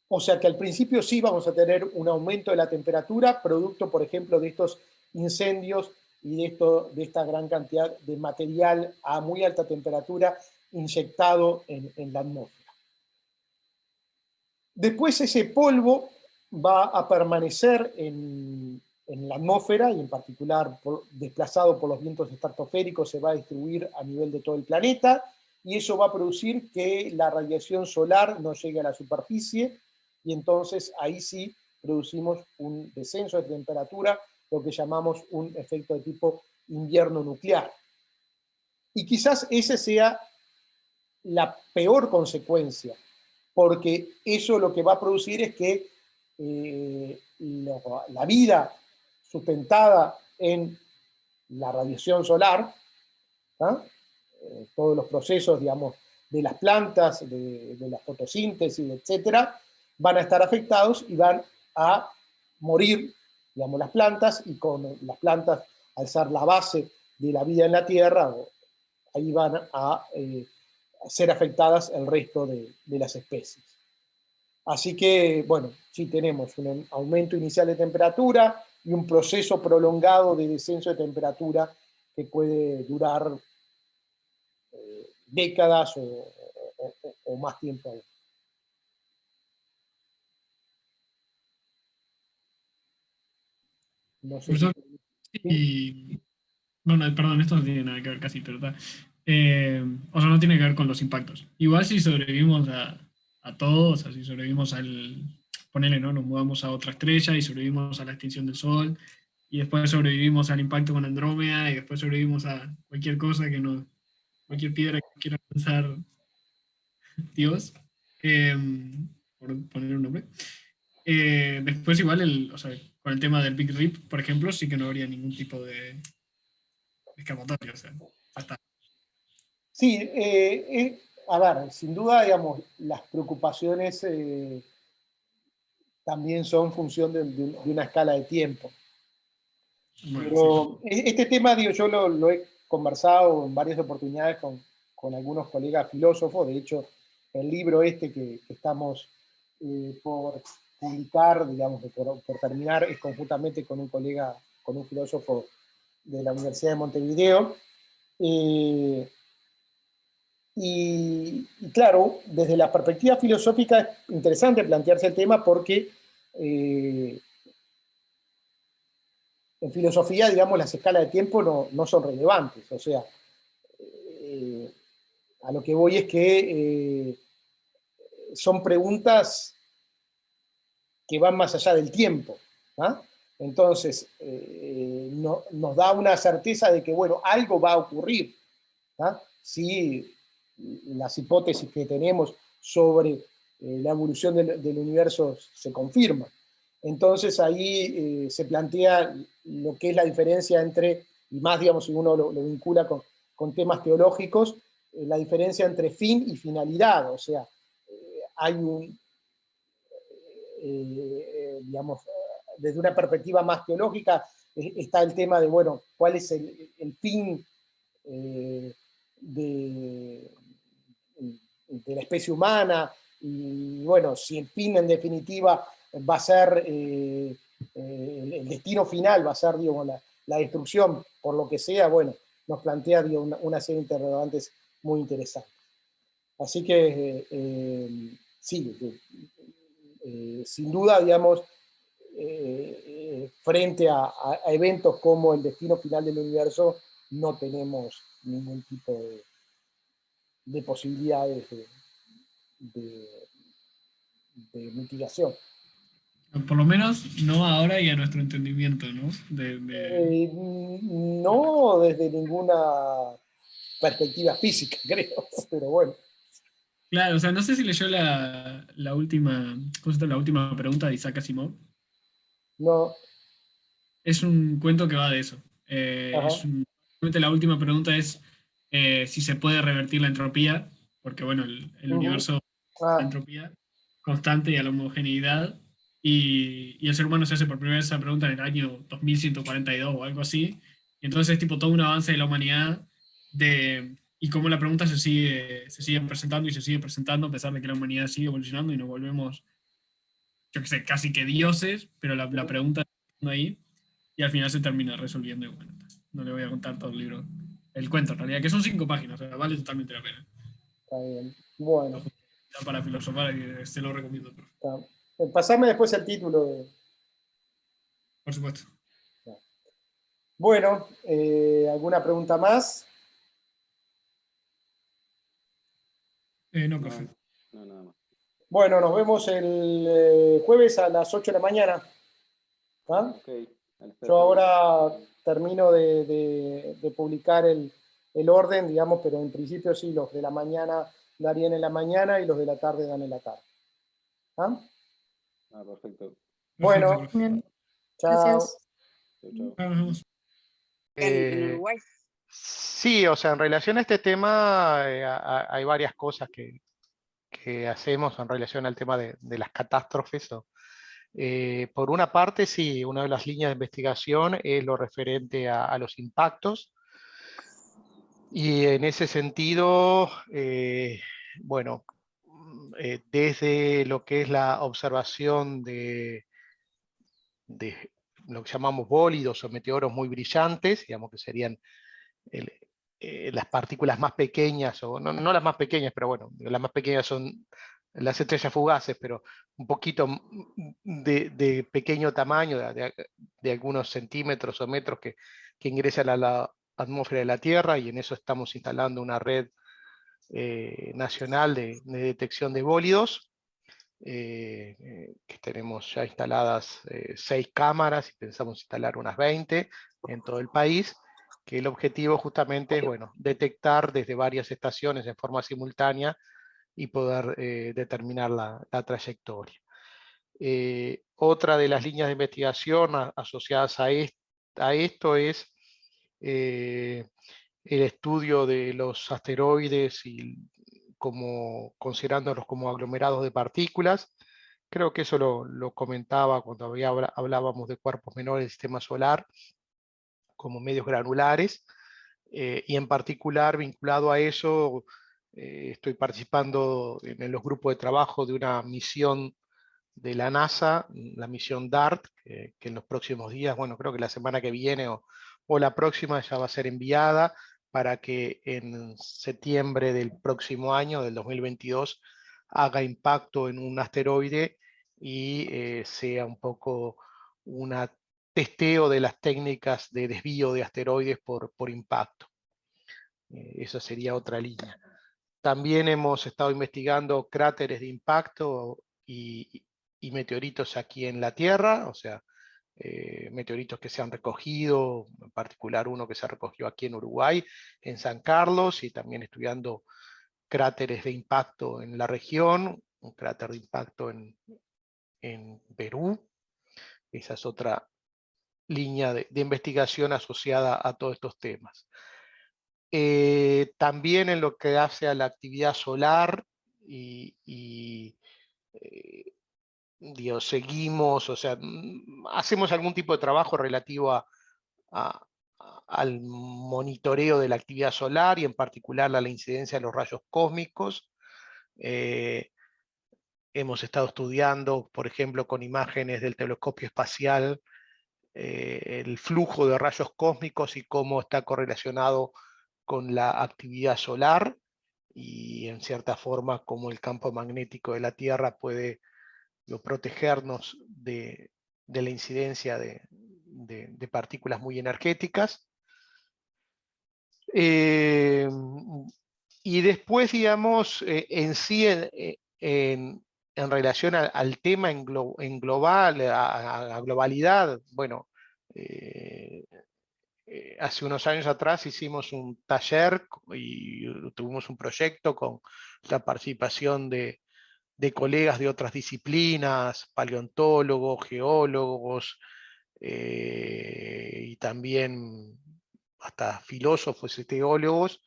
O sea que al principio sí vamos a tener un aumento de la temperatura, producto, por ejemplo, de estos incendios y de esta gran cantidad de material a muy alta temperatura inyectado en la atmósfera. Después ese polvo va a permanecer en la atmósfera y en particular desplazado por los vientos estratosféricos se va a distribuir a nivel de todo el planeta y eso va a producir que la radiación solar no llegue a la superficie y entonces ahí sí producimos un descenso de temperatura, lo que llamamos un efecto de tipo invierno nuclear. Y quizás esa sea la peor consecuencia, porque eso lo que va a producir es que la vida sustentada en la radiación solar, todos los procesos, digamos, de las plantas, de la fotosíntesis, etcétera, van a estar afectados y van a morir, digamos, las plantas, y con las plantas, al ser la base de la vida en la Tierra, ahí van a ser afectadas el resto de las especies. Así que, bueno, sí tenemos un aumento inicial de temperatura y un proceso prolongado de descenso de temperatura que puede durar décadas o más tiempo aún. No sé Profesor, si... bueno, perdón, esto no tiene nada que ver casi, pero está. O sea, no tiene que ver con los impactos. Igual si sobrevivimos a todos, o sea, si sobrevivimos ponele, ¿no? Nos mudamos a otra estrella y sobrevivimos a la extinción del Sol, y después sobrevivimos al impacto con Andrómeda, y después sobrevivimos a cualquier cosa cualquier piedra que quiera lanzar Dios, por poner un nombre. Después igual, o sea, con el tema del Big Rip, por ejemplo, sí que no habría ningún tipo de escapatoria. O sea, ya está. Sí, a ver, sin duda, digamos, las preocupaciones también son función de una escala de tiempo. Bueno, sí. Pero este tema, digo, yo lo he conversado en varias oportunidades con algunos colegas filósofos. De hecho, el libro este que estamos por publicar, digamos, por terminar, es conjuntamente con un colega, con un filósofo de la Universidad de Montevideo. Eh, y claro, desde la perspectiva filosófica es interesante plantearse el tema porque en filosofía, digamos, las escalas de tiempo no son relevantes. O sea, eh, a lo que voy es que son preguntas que van más allá del tiempo. ¿Ah? Entonces, nos da una certeza de que, bueno, algo va a ocurrir. ¿Ah? Si las hipótesis que tenemos sobre la evolución del universo se confirman. Entonces ahí se plantea lo que es la diferencia entre, y más digamos si uno lo vincula con temas teológicos, la diferencia entre fin y finalidad. O sea, hay un, digamos, desde una perspectiva más teológica, está el tema de, bueno, cuál es el fin de, de la especie humana, y bueno, si el fin en definitiva va a ser, el destino final va a ser, digamos, la destrucción, por lo que sea, bueno, nos plantea, digamos, una serie de interrogantes muy interesantes. Así que, sí, sin duda, digamos, frente a eventos como el destino final del universo, no tenemos ningún tipo de posibilidades de, de mitigación. Por lo menos no ahora y a nuestro entendimiento, ¿no? No desde ninguna perspectiva física, creo, pero bueno. Claro, o sea, no sé si leyó la última, ¿cómo se llama? La última pregunta de Isaac Asimov. No, Es un cuento que va de eso. ajá, Realmente la última pregunta es si se puede revertir la entropía, porque bueno, el uh-huh, universo la ah, entropía constante y a la homogeneidad, y el ser humano se hace por primera vez esa pregunta en el año 2142 o algo así, y entonces es tipo todo un avance de la humanidad y cómo la pregunta se sigue presentando y se sigue presentando a pesar de que la humanidad sigue evolucionando y nos volvemos, yo qué sé, casi que dioses, pero la uh-huh, pregunta está ahí y al final se termina resolviendo. Y bueno, no le voy a contar todo el libro, el cuento en realidad, que son 5 páginas, o sea, vale totalmente la pena. está bien. Bueno, Ya para filosofar, se lo recomiendo, está. Pasame después el título. por supuesto. Bueno, ¿alguna pregunta más? No, No, perfecto. no, nada más. Bueno, nos vemos el jueves a las 8 de la mañana. ¿Ah? Ok, Yo espero ahora termino de publicar el orden, digamos, pero en principio sí, los de la mañana darían en la mañana y los de la tarde dan en la tarde. ¿Ah? perfecto. Perfecto, Bueno, profe. Bien, chao. gracias. Chau, chau. Nos vemos. En Uruguay. Sí, o sea, en relación a este tema hay varias cosas que hacemos en relación al tema de las catástrofes. Por una parte, sí, una de las líneas de investigación es lo referente a los impactos. Y en ese sentido, bueno, desde lo que es la observación de lo que llamamos bólidos o meteoros muy brillantes, digamos que serían el- las partículas más pequeñas, o no las más pequeñas, pero bueno, las más pequeñas son las estrellas fugaces, pero un poquito de pequeño tamaño, de algunos centímetros o metros que ingresan a la atmósfera de la Tierra, y en eso estamos instalando una red nacional de detección de bólidos, que tenemos ya instaladas 6 cámaras y pensamos instalar unas 20 en todo el país, que el objetivo justamente es, bueno, detectar desde varias estaciones en forma simultánea y poder determinar la trayectoria. Otra de las líneas de investigación asociadas a esto es el estudio de los asteroides y considerándolos como aglomerados de partículas. Creo que eso lo comentaba cuando hablábamos de cuerpos menores del sistema solar como medios granulares, y en particular vinculado a eso estoy participando en los grupos de trabajo de una misión de la NASA, la misión DART, que en los próximos días, bueno, creo que la semana que viene o la próxima ya va a ser enviada para que en septiembre del próximo año, del 2022, haga impacto en un asteroide y sea un poco un testeo de las técnicas de desvío de asteroides por impacto. Esa sería otra línea. También hemos estado investigando cráteres de impacto y meteoritos aquí en la Tierra, o sea, meteoritos que se han recogido, en particular uno que se recogió aquí en Uruguay, en San Carlos, y también estudiando cráteres de impacto en la región, un cráter de impacto en Perú. Esa es otra línea de investigación asociada a todos estos temas. También en lo que hace a la actividad solar seguimos, o sea, hacemos algún tipo de trabajo relativo al monitoreo de la actividad solar y en particular a la incidencia de los rayos cósmicos. Hemos estado estudiando, por ejemplo, con imágenes del telescopio espacial, el flujo de rayos cósmicos y cómo está correlacionado con la actividad solar y en cierta forma cómo el campo magnético de la Tierra puede protegernos de la incidencia de partículas muy energéticas. Y después, digamos, en sí, en relación al tema en global, a globalidad, bueno, hace unos años atrás hicimos un taller y tuvimos un proyecto con la participación de colegas de otras disciplinas, paleontólogos, geólogos, y también hasta filósofos y teólogos,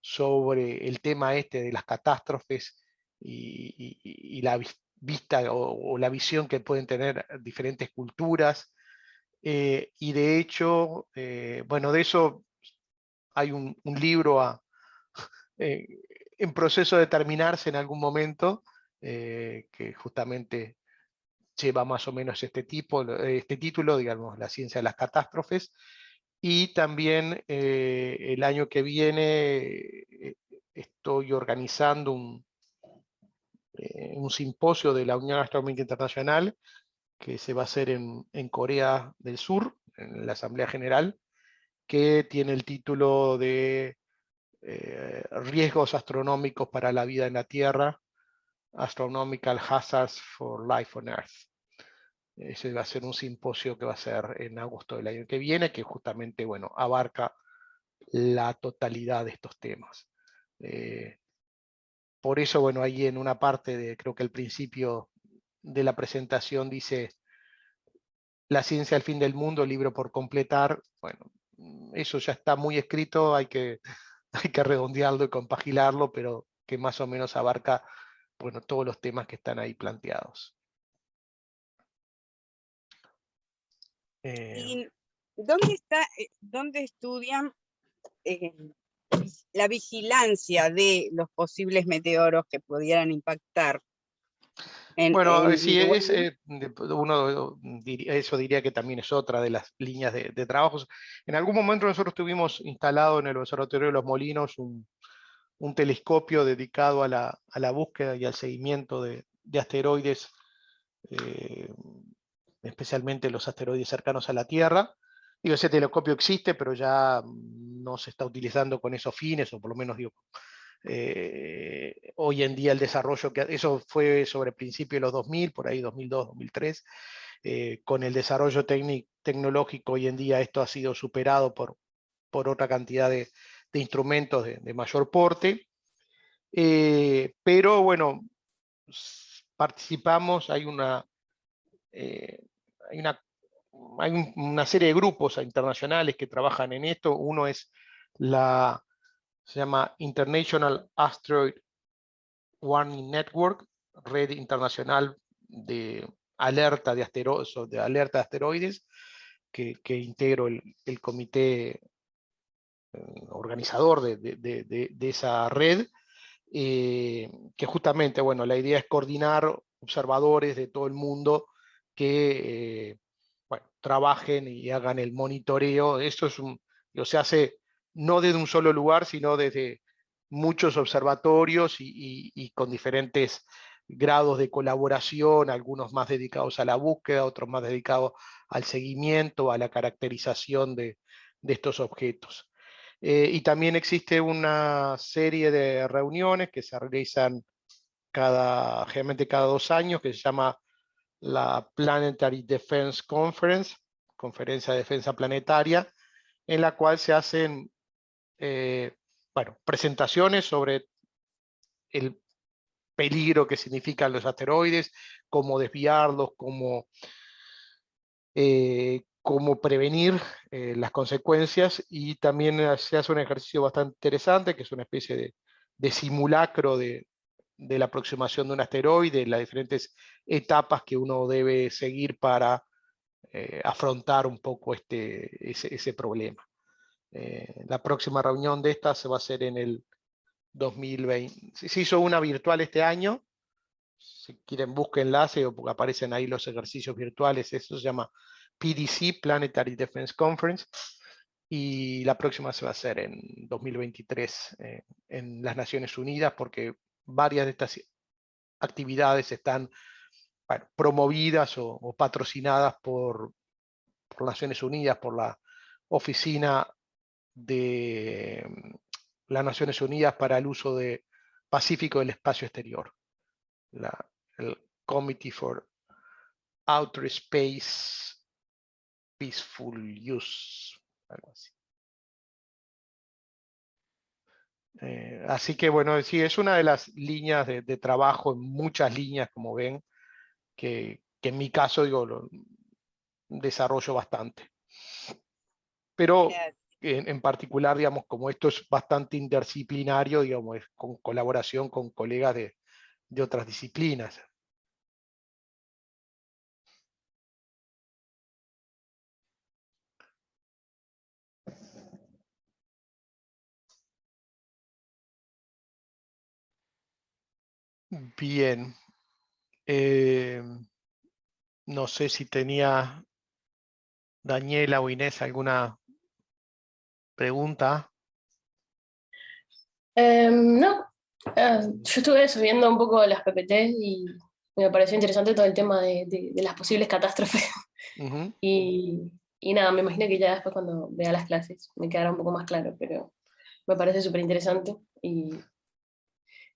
sobre el tema de las catástrofes y la vista o la visión que pueden tener diferentes culturas. Y de hecho, bueno, de eso hay un libro en proceso de terminarse en algún momento, que justamente lleva más o menos este título, digamos, La ciencia de las catástrofes. Y también el año que viene estoy organizando un simposio de la Unión Astronómica Internacional que se va a hacer en Corea del Sur, en la Asamblea General, que tiene el título de Riesgos astronómicos para la vida en la Tierra, Astronomical Hazards for Life on Earth. Ese va a ser un simposio que va a ser en agosto del año que viene, que justamente, bueno, abarca la totalidad de estos temas. Por eso, bueno, ahí en una parte creo que el principio de la presentación dice La ciencia al fin del mundo, libro por completar. Bueno, eso ya está muy escrito, hay que redondearlo y compaginarlo, pero que más o menos abarca, bueno, todos los temas que están ahí planteados. ¿Y dónde estudian la vigilancia de los posibles meteoros que pudieran impactar? Bueno, sí, Uruguay? eso diría que también es otra de las líneas de trabajos. En algún momento nosotros tuvimos instalado en el Observatorio de los Molinos un telescopio dedicado a la búsqueda y al seguimiento de asteroides, especialmente los asteroides cercanos a la Tierra. Digo, ese telescopio existe, pero ya no se está utilizando con esos fines, o por lo menos digo, hoy en día el desarrollo, eso fue sobre el principio de los 2000, por ahí 2002, 2003, con el desarrollo tecnológico hoy en día esto ha sido superado por otra cantidad de instrumentos de mayor porte, pero bueno, participamos, hay una hay una serie de grupos internacionales que trabajan en esto. Uno es se llama International Asteroid Warning Network, red internacional de alerta de asteroides, que integro el comité organizador de esa red, que justamente, bueno, la idea es coordinar observadores de todo el mundo que bueno, trabajen y hagan el monitoreo. Esto se hace no desde un solo lugar, sino desde muchos observatorios y con diferentes grados de colaboración, algunos más dedicados a la búsqueda, otros más dedicados al seguimiento, a la caracterización de estos objetos. Y también existe una serie de reuniones que se realizan generalmente cada 2 años, que se llama la Planetary Defense Conference, Conferencia de Defensa Planetaria, en la cual se hacen bueno, presentaciones sobre el peligro que significan los asteroides, cómo desviarlos, cómo prevenir las consecuencias, y también se hace un ejercicio bastante interesante, que es una especie de simulacro de la aproximación de un asteroide, las diferentes etapas que uno debe seguir para afrontar un poco ese problema. La próxima reunión de esta se va a hacer en el 2020. Se hizo una virtual este año. Si quieren, búsquenla, porque aparecen ahí los ejercicios virtuales. Eso se llama PDC, Planetary Defense Conference. Y la próxima se va a hacer en 2023 en las Naciones Unidas, porque varias de estas actividades están, bueno, promovidas o patrocinadas por Naciones Unidas, por la Oficina de las Naciones Unidas para el Uso Pacífico del Espacio Exterior, el Committee for Outer Space Peaceful Use, algo así. Así que bueno, sí, es una de las líneas de trabajo, en muchas líneas, como ven, que en mi caso, digo, lo desarrollo bastante. Pero en particular, digamos, como esto es bastante interdisciplinario, digamos, es con colaboración con colegas de otras disciplinas. Bien. No sé si tenía Daniela o Inés alguna pregunta. No, yo estuve subiendo un poco las PPT y me pareció interesante todo el tema de las posibles catástrofes. Uh-huh. Y nada, me imagino que ya después cuando vea las clases me quedará un poco más claro, pero me parece súper interesante y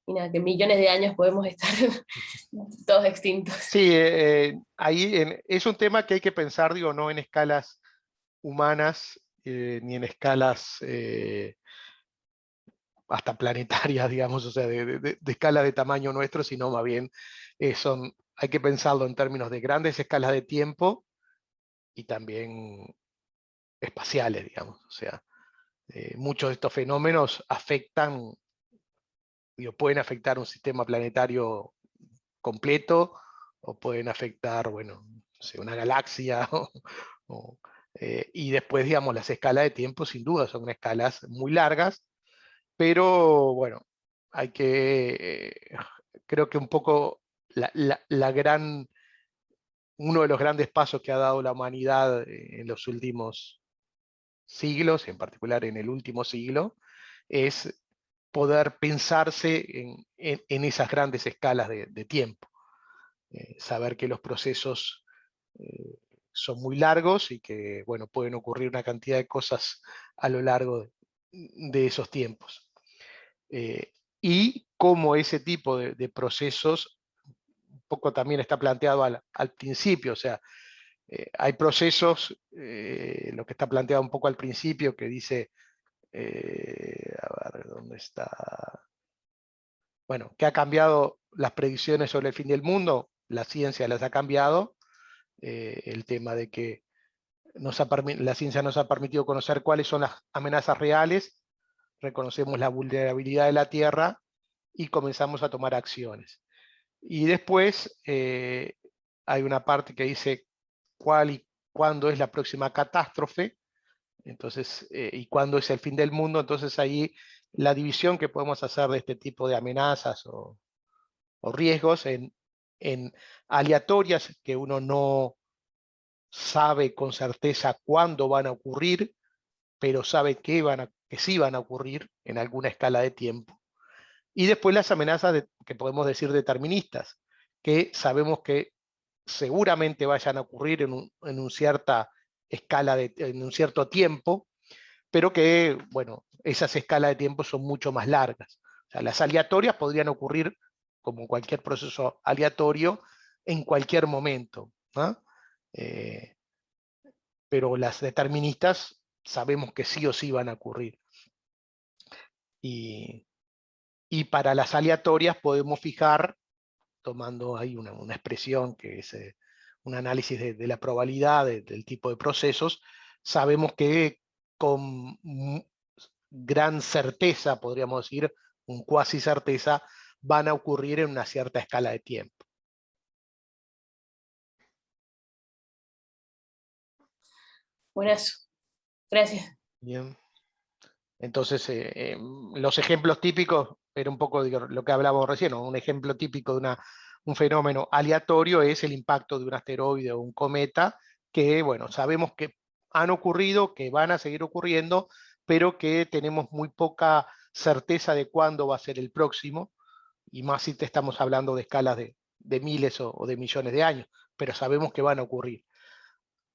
nada, que millones de años podemos estar todos extintos. Sí, ahí es un tema que hay que pensar, digo, no en escalas humanas, ni en escalas hasta planetarias, digamos, o sea, de escala de tamaño nuestro, sino más bien hay que pensarlo en términos de grandes escalas de tiempo y también espaciales, digamos. O sea, muchos de estos fenómenos pueden afectar un sistema planetario completo, o pueden afectar, bueno, no sé, una galaxia, y después, digamos, las escalas de tiempo sin duda son escalas muy largas, pero bueno, creo que un poco uno de los grandes pasos que ha dado la humanidad en los últimos siglos, en particular en el último siglo, es poder pensarse en esas grandes escalas de tiempo. Saber que los procesos son muy largos y que, bueno, pueden ocurrir una cantidad de cosas a lo largo de esos tiempos. Y cómo ese tipo de procesos un poco también está planteado al principio. O sea, hay procesos, lo que está planteado un poco al principio, que dice, a ver, ¿dónde está? Bueno, que ha cambiado las predicciones sobre el fin del mundo, la ciencia las ha cambiado, el tema de que la ciencia nos ha permitido conocer cuáles son las amenazas reales, reconocemos la vulnerabilidad de la Tierra y comenzamos a tomar acciones. Y después hay una parte que dice cuál y cuándo es la próxima catástrofe, entonces, y cuándo es el fin del mundo. Entonces ahí la división que podemos hacer de este tipo de amenazas o riesgos en aleatorias que uno no sabe con certeza cuándo van a ocurrir, pero sabe que sí van a ocurrir en alguna escala de tiempo. Y después las amenazas que podemos decir deterministas, que sabemos que seguramente vayan a ocurrir en un cierta escala, en un cierto tiempo, pero que, bueno, esas escalas de tiempo son mucho más largas. O sea, las aleatorias podrían ocurrir, como cualquier proceso aleatorio, en cualquier momento, ¿no? Pero las deterministas sabemos que sí o sí van a ocurrir. Y para las aleatorias podemos fijar, tomando ahí una expresión que es un análisis de la probabilidad del tipo de procesos, sabemos que con gran certeza, podríamos decir, un cuasi certeza, van a ocurrir en una cierta escala de tiempo. Buenazo. Gracias. Bien. Entonces, los ejemplos típicos, era un poco lo que hablábamos recién, ¿no? Un ejemplo típico de un fenómeno aleatorio es el impacto de un asteroide o un cometa, que, bueno, sabemos que han ocurrido, que van a seguir ocurriendo, pero que tenemos muy poca certeza de cuándo va a ser el próximo, y más si te estamos hablando de escalas de miles o de millones de años, pero sabemos que van a ocurrir.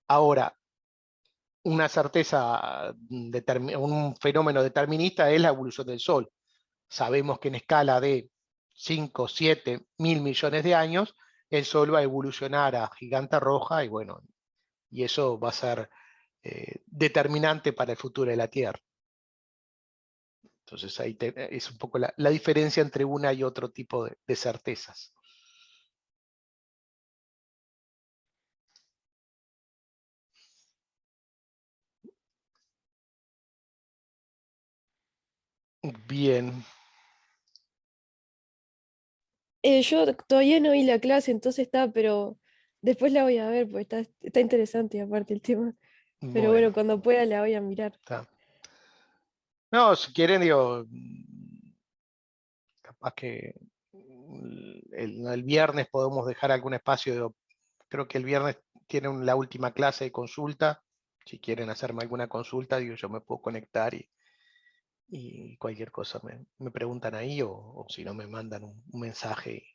Ahora, una certeza, un fenómeno determinista es la evolución del Sol. Sabemos que en escala de 5, 7, 1.000 millones de años, el Sol va a evolucionar a giganta roja y bueno, y eso va a ser determinante para el futuro de la Tierra. Entonces ahí es un poco la diferencia entre una y otro tipo de certezas. Bien. Yo todavía no vi la clase, entonces pero después la voy a ver, porque está interesante aparte el tema. Pero Bueno, bueno, cuando pueda la voy a mirar. está. No, si quieren, digo, capaz que el viernes podemos dejar algún espacio. Creo que el viernes tienen la última clase de consulta. Si quieren hacerme alguna consulta, digo, yo me puedo conectar y cualquier cosa me preguntan ahí o si no me mandan un mensaje.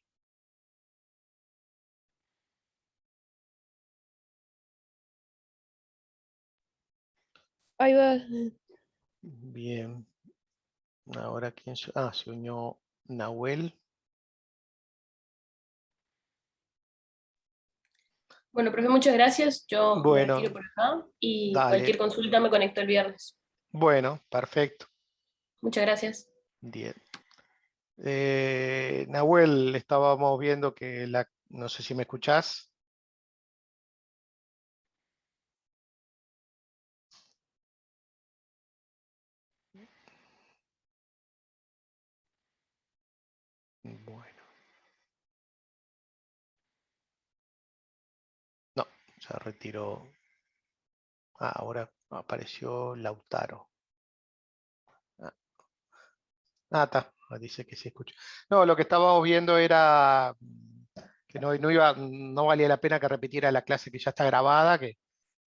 Ahí va. Bien. Ahora, ¿quién se...? Ah, se unió Nahuel. Bueno, profe, muchas gracias. Yo me retiro Bueno, por acá y cualquier dale. consulta me conecto el viernes. Bueno, perfecto. Muchas gracias. Bien. Nahuel, estábamos viendo que no sé si me escuchás. Bueno. No, se retiró. Ah, ahora apareció Lautaro. Está. Dice que se escucha. No, lo que estábamos viendo era que no valía la pena que repitiera la clase que ya está grabada, que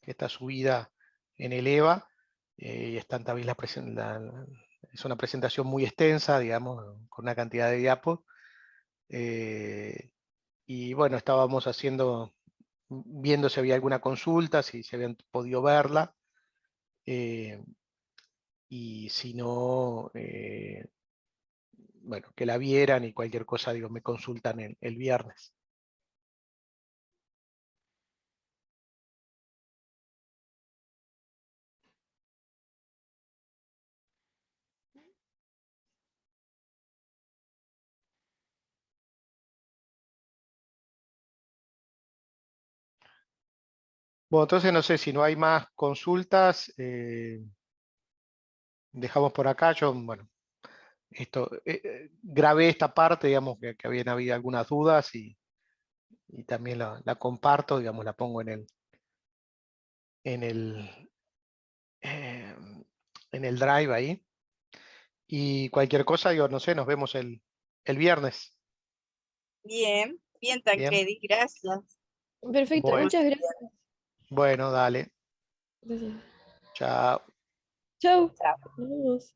está subida en el EVA. Y están también es una presentación muy extensa, digamos, con una cantidad de diapos. Y bueno, estábamos viendo si había alguna consulta, si se habían podido verla. Y si no, bueno, que la vieran y cualquier cosa, digo, me consultan el viernes. Bueno, entonces no sé si no hay más consultas, dejamos por acá. Yo, bueno, grabé esta parte, digamos, que habían habido algunas dudas y también la comparto, digamos, la pongo en el, eh, en el drive ahí. Y cualquier cosa, digo, no sé, nos vemos el viernes. Bien, bien, Bien. Tancredi, gracias. Perfecto, Bueno, muchas gracias. bueno, dale. Gracias. Chao. Chau. Chao. Nos vemos.